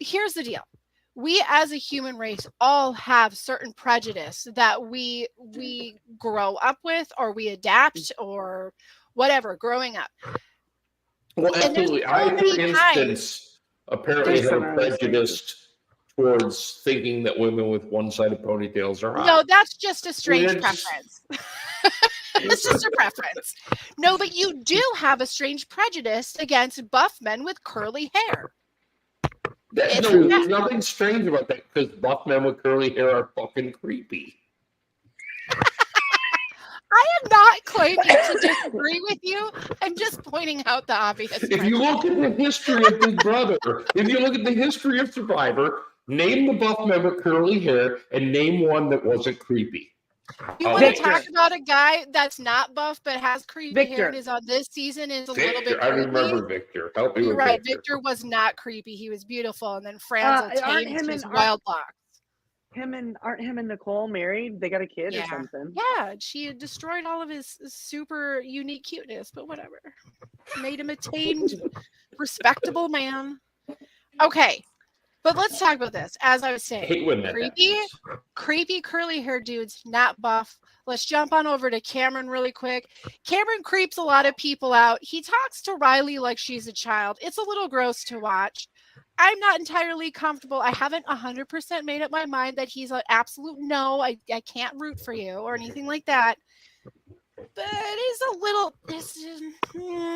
here's the deal. We as a human race all have certain prejudice that we grow up with or we adapt or whatever growing up. Well, absolutely. I, for instance, apparently have prejudiced towards thinking that women with one-sided ponytails are hot. No, that's just a strange preference. It's just a preference. No, but you do have a strange prejudice against buff men with curly hair. There's nothing strange about that because buff men with curly hair are fucking creepy. I am not claiming to disagree with you. I'm just pointing out the obvious. If you look at the history of Big Brother, if you look at the history of Survivor, name the buff men with curly hair and name one that wasn't creepy. You want to talk about a guy that's not buff but has creepy hair and is on this season is a little bit creepy? I remember Victor. Help me. You're right. Victor was not creepy. He was beautiful. And then Franzel tamed his wild locks. Aren't him and Nicole married? They got a kid or something. Yeah, she destroyed all of his super unique cuteness, but whatever. Made him a tamed, respectable man. Okay. But let's talk about this. As I was saying, creepy curly hair dudes, not buff. Let's jump on over to Cameron really quick. Cameron creeps a lot of people out. He talks to Riley like she's a child. It's a little gross to watch. I'm not entirely comfortable. I haven't 100% made up my mind that he's an absolute no. I can't root for you or anything like that. But he's a little.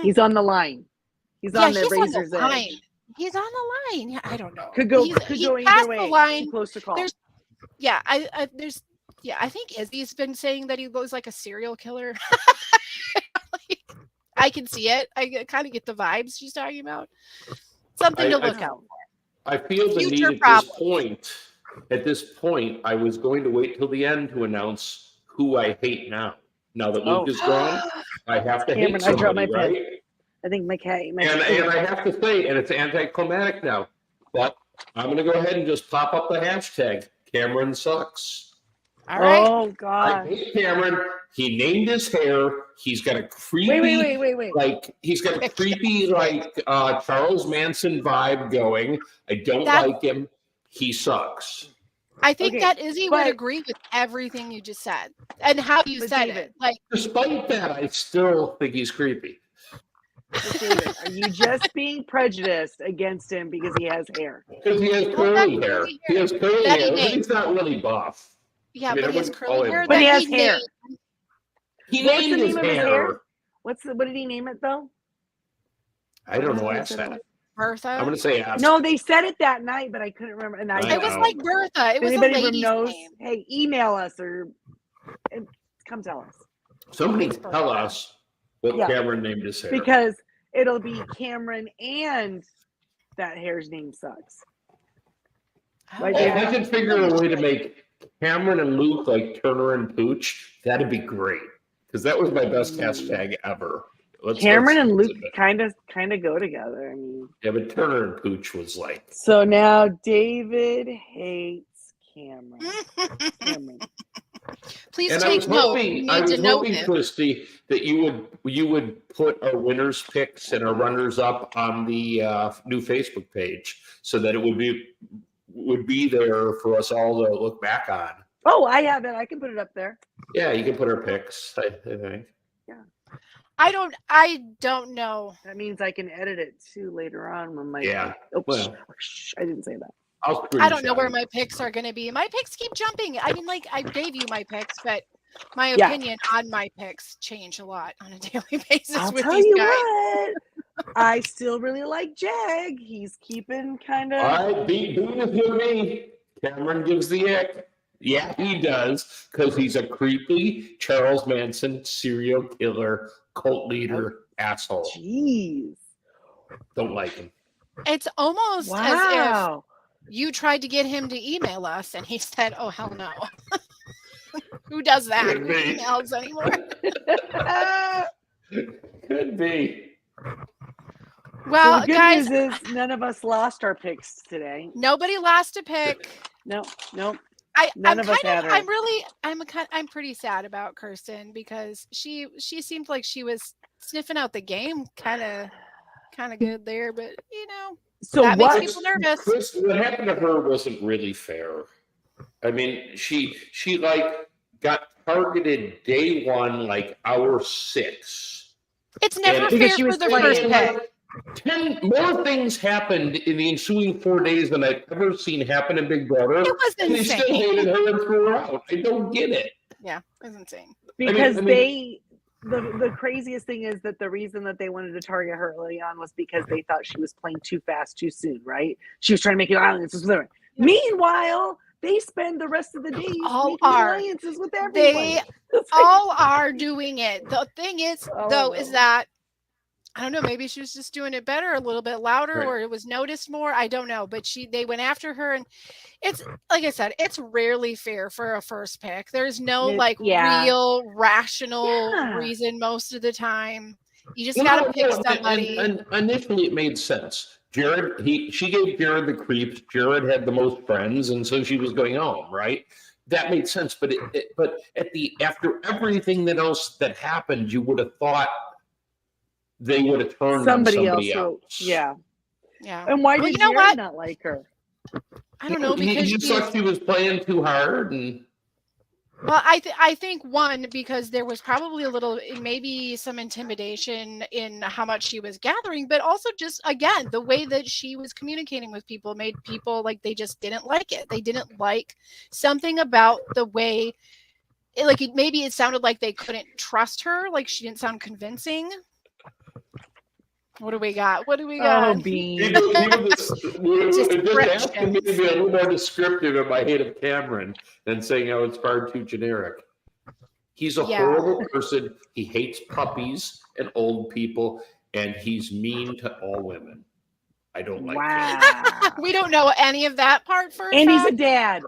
He's on the line. He's on the razor's edge. He's on the line. Yeah, I don't know. Could go either way. The line. Too close to call. I think Izzy's been saying that he goes like a serial killer. I can see it. I kind of get the vibes she's talking about. Something to look out for. I feel the need at this point, I was going to wait till the end to announce who I hate now. Now that Luke is gone, I have to hate somebody, right? I think McKay. And I have to say, and it's anticlimactic now, but I'm going to go ahead and just pop up the hashtag, Cameron sucks. All right. Oh, God. I hate Cameron. He named his hair. He's got a creepy, wait. Like, he's got a creepy, Charles Manson vibe going. I don't like him. He sucks. I think that Izzy would agree with everything you just said and how you said it. Like, despite that, I still think he's creepy. David, are you just being prejudiced against him because he has hair? Because he has curly hair. He has curly hair, but he's not really buff. Yeah, but he has curly hair. But he has hair. He named his hair. What did he name it though? I don't know. What Ask did they say that. Bertha. I'm going to say ask. No, they said it that night, but I couldn't remember. And I It was know. like Bertha. It if was a anybody lady's knows, name. hey, email us or come tell us. Somebody It's tell Bertha. us what Yeah. Cameron named his hair. Because it'll be Cameron and that hair's name sucks. Right Oh, there. if I could figure a way to make Cameron and Luke like Turner and Pooch, that'd be great. Because that was my best hashtag ever. Cameron and let's Luke admit it. kind of go together. I mean, Yeah, but Turner and Pooch was like. so now David hates Cameron. Cameron. Please And I take was note. hoping, You I need was to note hoping, this. Christy, that you would put our winners picks and our runners up on the new Facebook page, so that it would be there for us all to look back on. Oh, I have it. I can put it up there. Yeah, you can put our picks. I think. I don't know. That means I can edit it too later on when my. Yeah. Oh, Well. I didn't say that. I don't know where screenshot my picks are going to be. My picks keep jumping. I mean, like, I gave you my picks, but my Yeah. opinion on my picks change a lot on a daily basis I'll with tell these you guys. what. I still really like Jag. He's keeping kind of. All right, be with me. Cameron gives the ick. Yeah, he does, because he's a creepy Charles Manson serial killer, cult leader, asshole. Jeez. Don't like him. It's almost as Wow. if you tried to get him to email us and he said, oh, hell no. Who does that? Could Who be. emails anymore? Could be. Well, So the good guys, news is none of us lost our picks today. nobody lost a pick. No. I'm None of us kind had of, her. I'm pretty sad about Kirsten because she seemed like she was sniffing out the game kind of good there, but you know, So that makes what? people nervous. Chris, what happened to her wasn't really fair. I mean, she like got targeted day one, like hour 6. It's never And- fair Because she for was the playing first like- pick. 10 more things happened in the ensuing 4 days than I've ever seen happen in Big Brother. It was And they still insane. hated her and threw her out. I don't get it. Yeah, it was insane. Because I mean- the craziest thing is that the reason that they wanted to target her early on was because they thought she was playing too fast, too soon, right? She was trying to make alliances with everyone. Meanwhile, they spend the rest of the day All making are. alliances with everyone. They It's like- all are doing it. The thing is, All though, of is them. that I don't know. Maybe she was just doing it better, a little bit louder, Right. or it was noticed more. I don't know. But they went after her, and it's like I said, it's rarely fair for a first pick. There's no Yeah. real rational Yeah. reason most of the time. You just gotta pick somebody. And initially, it made sense. Jared, she gave Jared the creeps. Jared had the most friends, and so she was going home. Right? That made sense. But after everything else that happened, you would have thought they would have turned somebody on else. somebody wrote- else. Yeah. Yeah, And why Well, did you know Jared what? not like her? I don't know because you she's- thought she was playing too hard, and Well, I think one because there was probably a little maybe some intimidation in how much she was gathering, but also just again the way that she was communicating with people made people like they just didn't like it. They didn't like something about the way maybe it sounded like they couldn't trust her, like she didn't sound convincing. What do we got? Oh, Bean. Just ask me to be a little more descriptive of my hate of Cameron than saying how it's far too generic. He's a Yeah. horrible person. He hates puppies and old people, and he's mean to all women. I don't like him. Wow. We don't know any of that part for a And he's a fact, dad.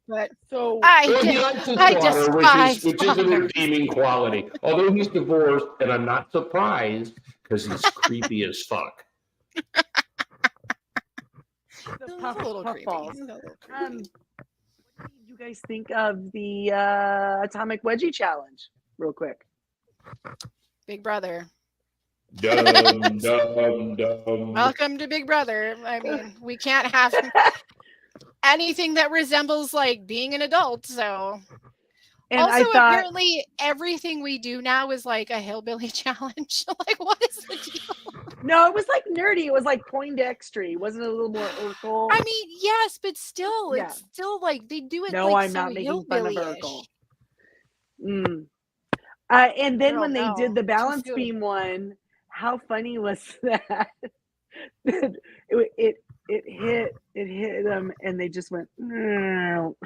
but So Well, he likes his I daughter, despise which is a fathers. redeeming quality. Although he's divorced, and I'm not surprised because he's creepy as fuck. the He's puff, a little puff creepy. balls. He's a little creepy. What did you guys think of the Atomic Wedgie Challenge? Real quick. Big Brother. Dum, dum, dum. Welcome to Big Brother. I mean, we can't have anything that resembles like being an adult. So, And also I thought, apparently everything we do now is like a hillbilly challenge. Like, what is the deal? no, it was like nerdy. It was like Poindextery. Wasn't it a little more Urkel? I mean, yes, but still, Yeah. it's still like they do it. No, like, I'm so not making fun of hillbilly-ish. Urkel. And then Girl, when they no, did the too balance soon. beam one, how funny was that? it hit them, and they just went. No.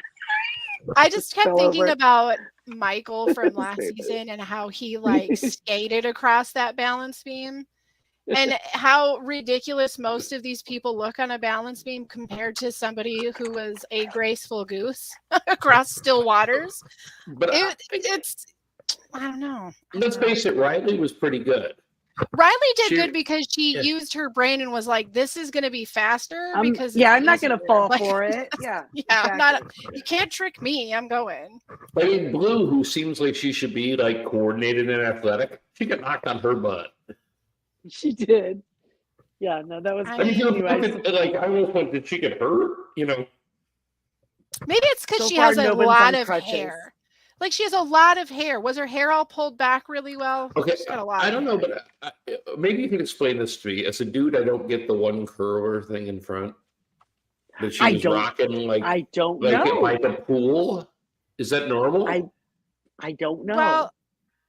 I just kept fell thinking over. about Michael from last Stupid. season and how he like skated across that balance beam. And how ridiculous most of these people look on a balance beam compared to somebody who was a graceful goose across still waters. But It's, I don't know. let's face it, Riley was pretty good. Riley did She- good because she yeah. used her brain and was like, "This is going to be faster." Because yeah, it's I'm not gonna easier." fall Like, for it. Yeah, Yeah, I'm not. exactly. You can't trick me. I'm going. I mean, Blue, who seems like she should be like coordinated and athletic, she got knocked on her butt. She did. Yeah, no, that was. I I mean, mean, like, I almost went, did she get hurt? You know, Maybe it's because So she far, has a nobody's lot on of crutches. hair. Like she has a lot of hair. Was her hair all pulled back really well? okay, She's got a lot I of don't know, hair. but maybe you can explain this to me. As a dude, I don't get the one curler thing in front that she I was don't- rocking, like I don't like know. by the pool. Is that normal? I don't know. Well,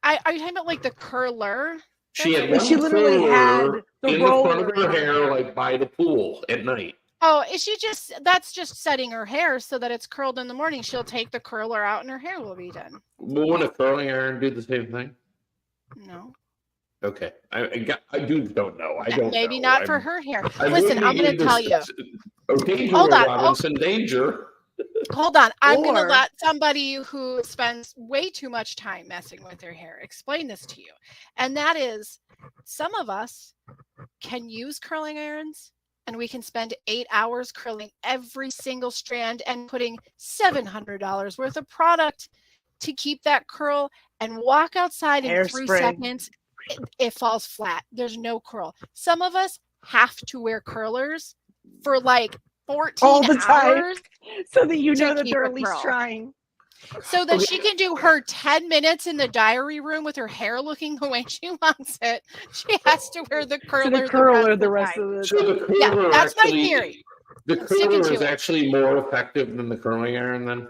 are you talking about like the curler? She had But one she literally had curler the in the front roller of her in her hair, like by the pool at night. Oh, is she just? That's just setting her hair so that it's curled in the morning. She'll take the curler out and her hair will be done. Won't a curling iron do the same thing? No, Okay, I dudes don't know. I don't. maybe know. not for her hair. I Listen, wouldn't I'm going need to tell you. Oh, danger, Hold on. Robinson, danger. Hold on. I'm going to Or- let somebody who spends way too much time messing with their hair explain this to you. And that is, some of us can use curling irons and we can spend 8 hours curling every single strand and putting $700 worth of product to keep that curl and walk outside in 3 Hairspray. seconds. It falls flat. There's no curl. Some of us have to wear curlers for like 14 All the time. hours So that you to know that keep they're a at least curl. trying. so that she can do her 10 minutes in the diary room with her hair looking the way she wants it. She has to wear the So curler, the curler the the rest time. of the So the curler Yeah, that's my actually, theory. the I'm sticking curler to is it. actually more effective than the curling iron. Then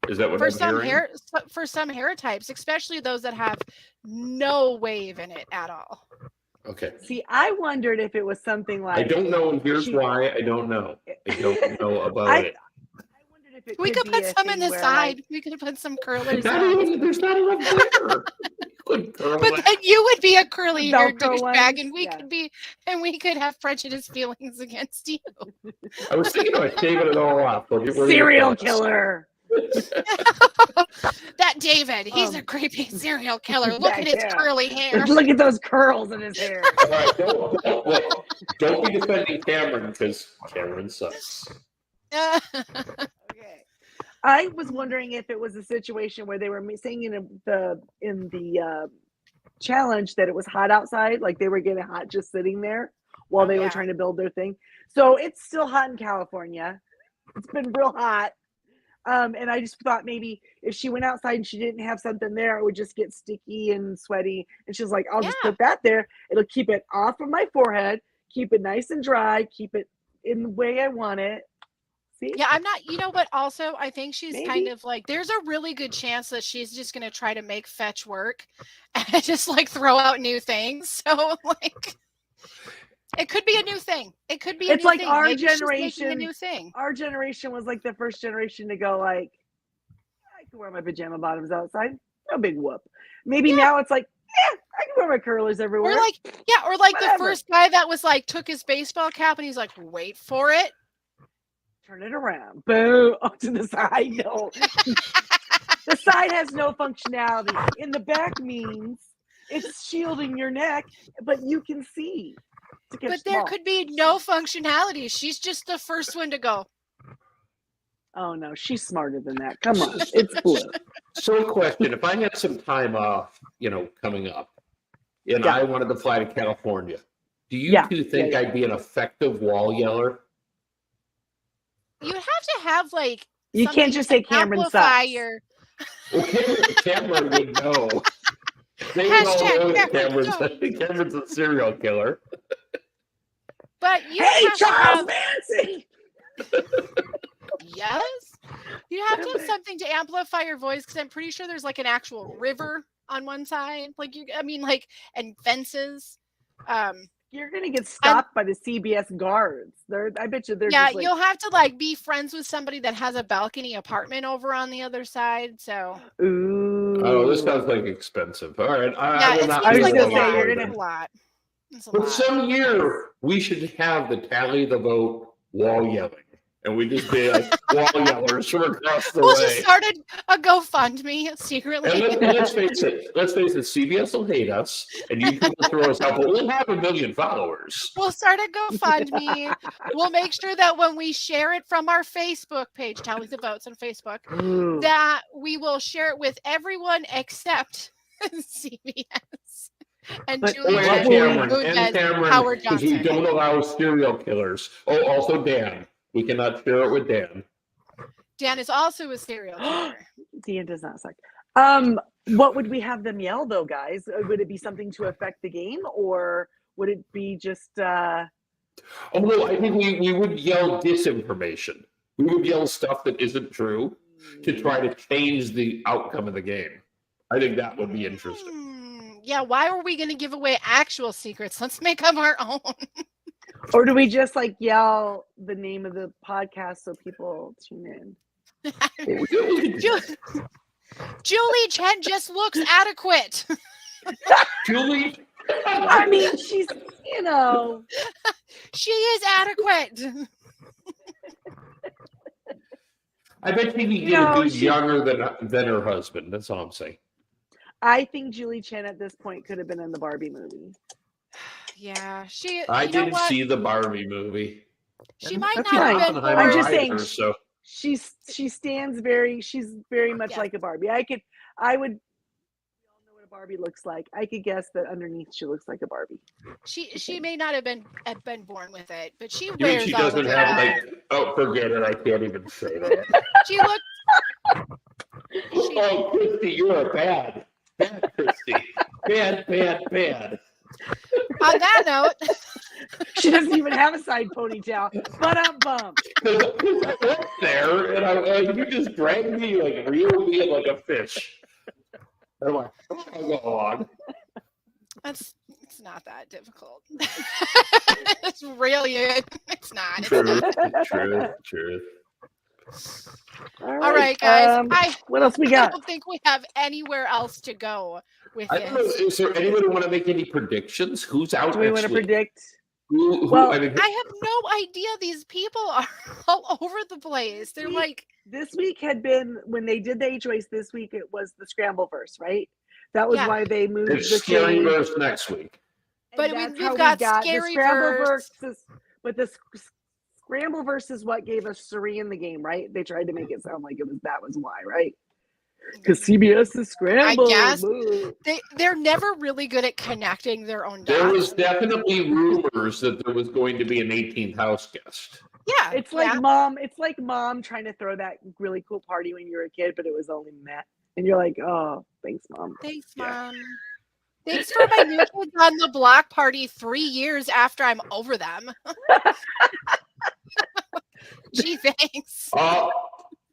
is that what For I'm some hearing? hair, for some hair types, especially those that have no wave in it at all. Okay, See, I wondered if it was something like I don't know, and here's she- why I don't know. I don't know about I it. wondered if it We could be put a some in thing the where, side. like, We could put some curlers Not on. even, there's not enough there. You couldn't curl But that. then you would be a curly haired Velcro douchebag, ones, and we yeah. could be, and we could have prejudiced feelings against you. I was thinking about shaving it all off. What are your serial thoughts? killer. That David, he's a Um, creepy serial killer. Look that at his cat. curly hair. Look at those curls in his hair. All right, don't be defending Cameron because Cameron sucks. Okay. I was wondering if it was a situation where they were saying in the challenge that it was hot outside, like they were getting hot just sitting there while they were Yeah. trying to build their thing. So it's still hot in California. It's been real hot. And I just thought maybe if she went outside and she didn't have something there, it would just get sticky and sweaty. And she's like, I'll just Yeah. put that there. It'll keep it off of my forehead, keep it nice and dry, keep it in the way I want it. See? Yeah, I'm not, you know what? Also, I think she's kind Maybe. of like, there's a really good chance that she's just going to try to make fetch work and just like throw out new things. So, like, it could be a new thing. It could be a It's new like thing. our Maybe she's making generation- a new thing. Our generation was like the first generation to go like, I can wear my pajama bottoms outside. No big whoop. Maybe Yeah. now it's like, I can wear my curlers everywhere. Or like, yeah, or like the Whatever. first guy that was like, took his baseball cap and he's like, wait for it. Turn it around. Boo. Oh, to the side. No. The side has no functionality. In the back means it's shielding your neck, but you can see. To catch But them there all. could be no functionality. She's just the first one to go. Oh no, she's smarter than that. Come on. It's blue. So, question: if I had some time off, coming up, and Yeah. I wanted to fly to California, do you Yeah. two think Yeah. I'd be an effective wall yeller? You have to have like You something can't just to say Cameron amplify sucks. your Well, Cameron would know. They would all Hashtag know that Cameron Cameron's a serial killer. but you Hey, have to Charles have, Manson! yes. You have to have something to amplify your voice because I'm pretty sure there's like an actual river on one side. Like and fences. You're gonna get stopped by the CBS guards. I bet you they're Yeah, just like, you'll have to like be friends with somebody that has a balcony apartment over on the other side. So ooh. Oh, this sounds like expensive. All right, yeah, I will it not seems be was like gonna a one say, lot. of you're those gonna- It's a lot. It's a But lot. some year we should have the tally the vote while yelling, and we just be like wall yellers from across the We'll way. just started a GoFundMe secretly. And let's face it. Let's face it. CBS will hate us, and YouTube will throw us out. But we'll have 1 million followers. We'll start a GoFundMe. We'll make sure that when we share it from our Facebook page, Tally the Votes on Facebook, ooh. that we will share it with everyone except CBS and But Julie Oh, What and will we- Cameron, Moonves, and Cameron, Howard because we Johnson. don't allow serial killers. Oh, also Dan. We cannot share it with Dan. Dan is also a serial killer. Dan does not suck. What would we have them yell though, guys? Would it be something to affect the game, or would it be just Although I think we would yell disinformation. We would yell stuff that isn't true to try to change the outcome of the game. I think that would be interesting. Yeah, why are we going to give away actual secrets? Let's make up our own. or do we just like yell the name of the podcast so people tune in? Julie Chen just looks adequate. Julie, I mean, she's, She is adequate. I bet she'd be No, dude she- younger than her husband. That's all I'm saying. I think Julie Chen at this point could have been in the Barbie movie. Yeah, I you know didn't what? see the Barbie movie. She might That's not fine. have been Oppenheimer I'm just born- saying, either, so she's she's very much Yeah. like a Barbie. We all know what a Barbie looks like. I could guess that underneath she looks like a Barbie. She may not have been born with it, but she you mean wears she all the doesn't have makeup. like? Oh, forget it. I can't even say that. She looked. Oh, Christy, you're a bad Christy. Bad. On that note, She doesn't even have a side ponytail. But bum. Because I went there and I you just dragged me like reeled me in like a fish. I'm like, I'll go on. it's not that difficult. It's really it's not. True. All right, guys. What else we I got? don't think we have anywhere else to go with I don't know. this. Is there anybody want to make any predictions? Who's out Do we want next to week? predict? Who, I mean, I have no idea. These people are all over the place. They're like, This week had been when they did the HOAs. This week it was the Scrambleverse, right? That was Yeah. why they moved it's the Scary change. Verse next week. But And we've that's how got we got the Scaryverse. Scrambleverse. But the Scrambleverse is what gave us Suri in the game, right? They tried to make it sound like that was why, right? Because CBS is Scramble. guess. Boo. They're never really good at connecting their own dots. There was definitely rumors that there was going to be an 18th house guest. Yeah, It's like yeah. mom. It's like mom trying to throw that really cool party when you were a kid, but it was only Matt, and you're like, oh, thanks, mom. Thanks, Yeah. Mom. Thanks for my new kids on the block party 3 years after I'm over them. Gee, thanks.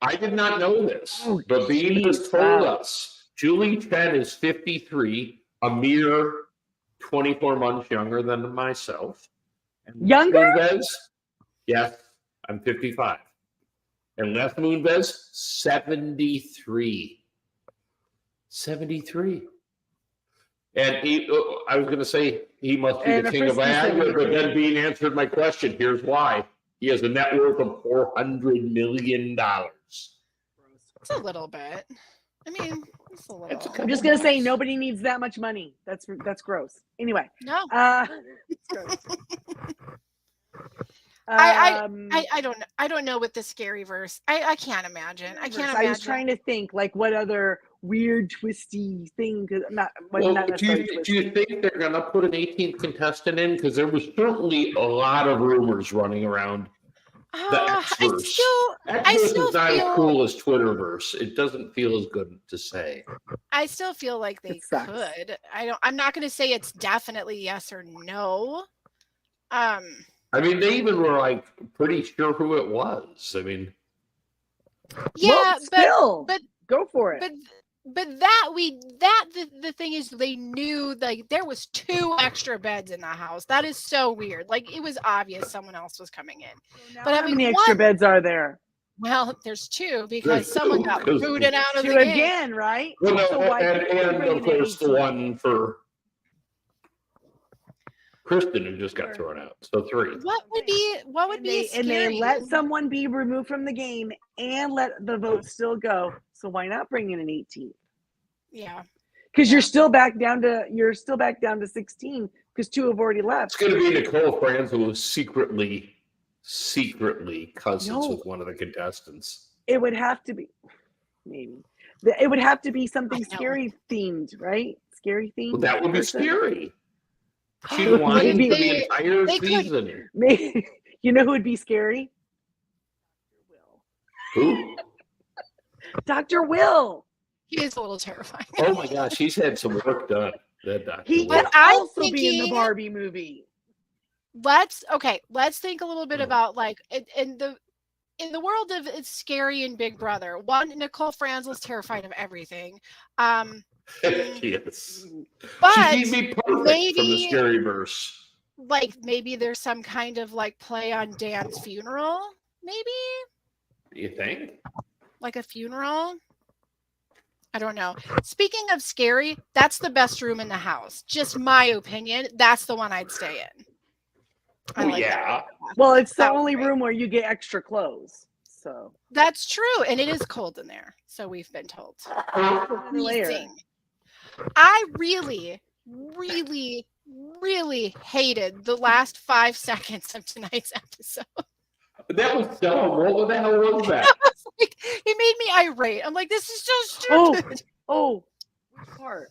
I did not know this, Oh, but Bean has geez, told wow. us Julie Chen is 53, a mere 24 months younger than myself. And Younger? Moonves, yes, I'm 55. And Les Moonves, 73. 73. And I was going to say he must be And the a king of frisky Viagra, but 73. then Bean answered my question. Here's why. He has a net worth of $400 million. It's a little bit. I mean, it's a little. It's a I'm just gonna say nobody needs that much money. That's gross. Anyway, No, it's gross. I don't know with the scary verse. I can't imagine. I can't imagine. I was trying to think like what other weird twisty thing. Not Well, not do necessarily you twisty. think they're going to put an 18th contestant in? Because there was certainly a lot of rumors running around. The I X-verse. still Xverse still is not as feel- cool as Twitterverse. It doesn't feel as good to say. feel like they It sucks. could. I'm not going to say it's definitely yes or no. I mean, they even were like pretty sure who it was. I mean, Yeah, Well, still, but- go for it. but But the thing is, they knew like there was 2 extra beds in the house. That is so weird. Like it was obvious someone else was coming in. Now, But how having many extra one- beds are there? Well, there's 2 because There's someone 2, got 'cause- booted out of Two the game. again, right? Well, no, So why and, couldn't we bring of in course the 18? one for Kristen who just got thrown out. So 3. What would be And they scary? let someone be removed from the game and let the vote still go. So why not bring in an 18? Yeah. Because Yeah. you're still back down to 16 because 2 have already left. It's going to be Nicole Franz, who was secretly cousins No. with one of the contestants. It would have to be maybe. It would have to be something I know. scary themed, right? Scary themed. Well, that would be person? scary. She'd Would want it it be- for the entire they could- season. Maybe, you know who would be scary? Who? Dr. Will. He is a little terrifying. Oh my gosh, he's had some work done. That doctor. He Will. could I'm also be in the thinking- Barbie movie. Let's think a little bit about like in the world of it's scary and Big Brother. One, Nicole Franzel's terrified of everything. Yes. But She'd be perfect from the maybe- scary verse. like maybe there's some kind of like play on Dan's funeral, maybe You think? like a funeral. I don't know. Speaking of scary, that's the best room in the house. Just my opinion. That's the one I'd stay in. I Oh, like that. yeah. Well, it's the That was only great. room where you get extra clothes. So That's true, and it is cold in there, so we've been told. layer. Freezing. I really, really, really hated the last 5 seconds of tonight's episode. That was dumb. What the hell was that? It's like, it made me irate. I'm like, this is so Oh. stupid. Oh, which part?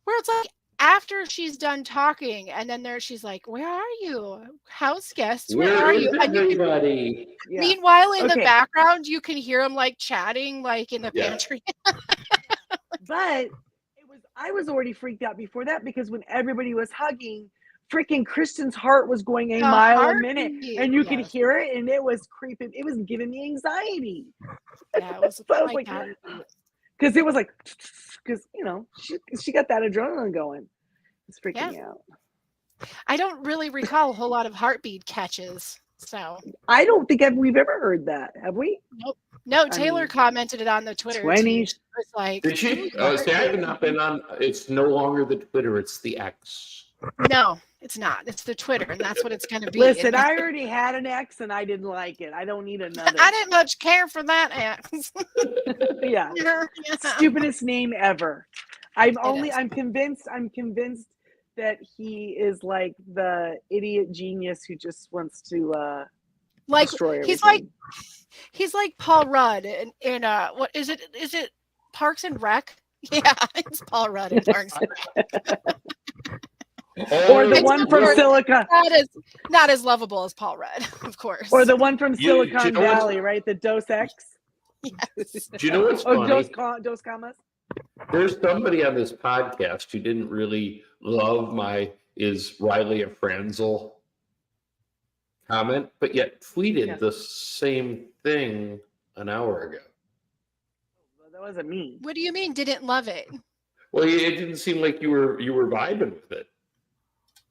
Where it's like after she's done talking, and then she's like, "Where are you, house guests? Where are is you?" And you can, everybody? Yeah. meanwhile, in the Okay. background, you can hear them like chatting, like in the Yeah. pantry. But I was already freaked out before that because when everybody was hugging, freaking Kristen's heart was going a The mile a minute, heartbeat, and you could yes. hear it, and it was creeping. It was giving me anxiety. Yeah, it was. So I was my like, God. because it was like, because she got that adrenaline going. It's freaking me out. I don't really recall a whole lot of heartbeat catches. So I don't think we've ever heard that, have we? no, I Taylor mean, commented on the Twitter. 20s. She was like, Did she? Oh, see, I have not been on. It's no longer the Twitter. It's the X. no, it's not. It's the Twitter, and that's what it's going to be. Listen, I already had an ex and I didn't like it. I don't need another. I didn't much care for that ex. Yeah. Yeah. Stupidest name ever. I'm is. convinced that he is like the idiot genius who just wants to Like destroy he's everything. he's like Paul Rudd in what is it? Is it Parks and Rec? Yeah, it's Paul Rudd in Parks and Rec. Or the It's one the from word. Silicon Not as lovable as Paul Rudd, of course. or the one from You Silicon know what's- Valley, right? The Dos Ex. Yes. Do you know what's Oh, funny? Dos Camas. There's somebody on this podcast who didn't really love is Riley a Franzel comment, but yet tweeted Yeah. the same thing an hour ago. That wasn't me. What do you mean didn't love it? Well, it didn't seem like you were vibing with it.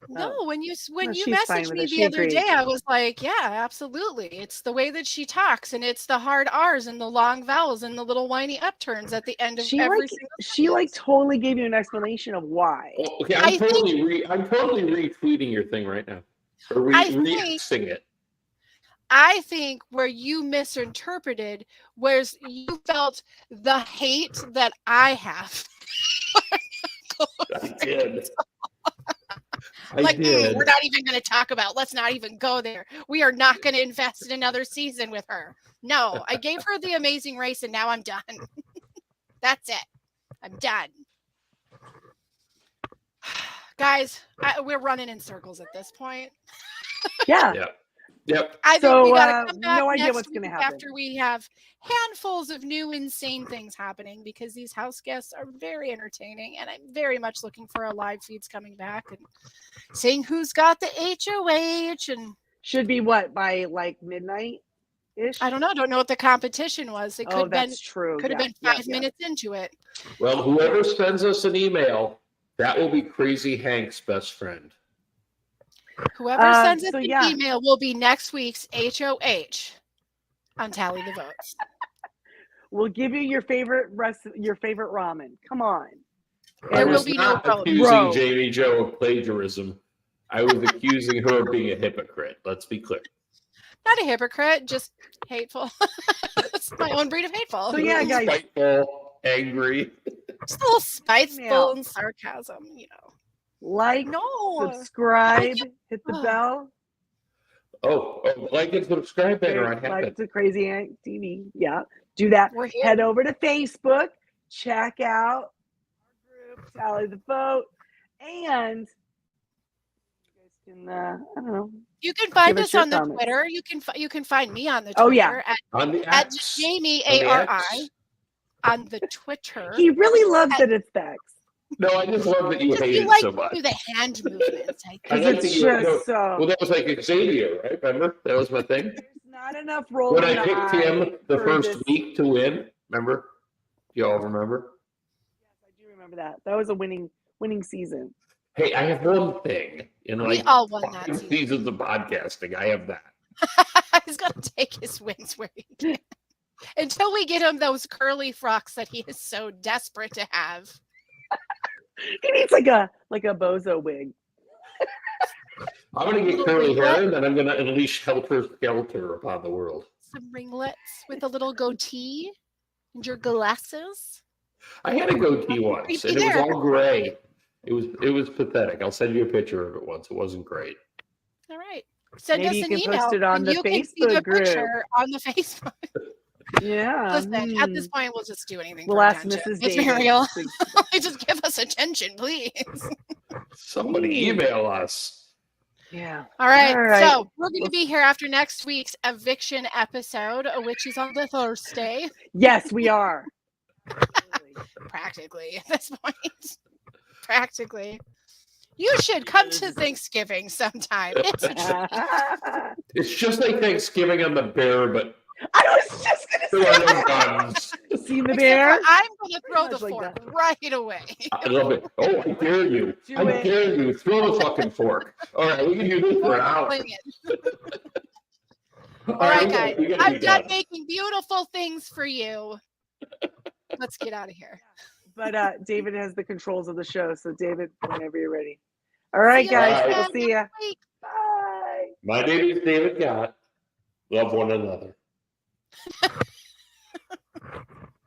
No, when you No, you she's fine messaged with me it. She the other agreed. day, I was like, yeah, absolutely. It's the way that she talks, and it's the hard R's and the long vowels and the little whiny upturns at the end of She every like single she like sentence. totally gave you an explanation of why. Well, okay, I I'm totally retweeting your thing right now. Or I think- re-Xing it. I think where you misinterpreted, whereas you felt the hate that I have. I did. I Like, did. we're not even going to talk about. Let's not even go there. We are not going to invest in another season with her. No, I gave her the Amazing Race, and now I'm done. That's it. I'm done. Guys, we're running in circles at this point. Yeah. Yeah. Yep. I think So, we got to come back no idea next what's gonna week happen. after we have handfuls of new insane things happening, because these house guests are very entertaining, and I'm very much looking for our live feeds coming back and seeing who's got the HOH. And Should be what by like midnight ish. I don't know. Don't know what the competition was. It could Oh, have been that's true. could have Yeah, been yeah, 5 yeah. minutes into it. Well, whoever sends us an email, that will be Crazy Hank's best friend. Whoever sends us so an yeah. email will be next week's HOH on Tally the Votes. We'll give you your favorite ramen. Come on. There I will was be no not vote. accusing Bro. Jamie Joe of plagiarism. I was accusing her of being a hypocrite. Let's be clear. Not a hypocrite, just hateful. It's my own breed of hateful. So yeah, guys. Spiteful, angry. Just a little spiteful Email. and sarcasm, you know. Like, No. subscribe, hit the Oh. bell. Oh, like and subscribe better. I have Like it. to Crazy Hank TV. Yeah, do that. We're here. Head over to Facebook, check out our group, Tally the Vote, and you guys can, I don't know. You can find Give us us your on the comments. Twitter. You can find me on the Twitter Oh, yeah. On the at X. Jamie On the ARI X. on the Twitter. He really loves that it's Bex. No, I just love that you Because hate you it like so to much. do the hand movements. I I Because like it's that you just know- so. Well, that was like Xavier, right? Remember? That was my thing. There's not enough When rolling I picked him the for first this- week to win. Remember? You all remember? Yes, I do remember that. That was a winning season. Hey, I have one thing. In We like all won that 5 season. seasons of podcasting, I have that. He's got to take his wins where he can. Until we get him those curly frocks that he is so desperate to have. He needs like a bozo wig. I'm gonna get Little curly ringlet. hair, and then I'm gonna unleash Helter Skelter upon the world. Some ringlets with a little goatee and your glasses. I had a goatee once, and it was there. all gray. It was pathetic. I'll send you a picture of it once. It wasn't great. All right. Send Maybe us you an can email. post it on and the you can see Facebook the group. picture on the Facebook. Yeah. Listen, at this point, we'll just do anything We'll for ask attention. Mrs. It's Davis. Mariel. Just give us attention, please. Somebody email us. Yeah. All right. All right. So we're going to be here after next week's eviction episode, which is on the Thursday, Yes, we are. practically at this point. Practically. You should come to Thanksgiving sometime. It's a treat. I It's just like Thanksgiving on the bear, but was just there gonna are no guns. say, seen the Except bear? for I'm going to throw the much like fork that. right away. I love it. Oh, I dare you. Do I it. dare you. Throw the fucking fork. All right, we can do this for an hour. Fling it. All All right, we guys. gotta be I'm done done. making beautiful things for you. Let's get out of here. But David has the controls of the show. So David, whenever you're ready. All right, See you guys. later. We'll see ya. Week. Bye. My name is David Gott. Love one another.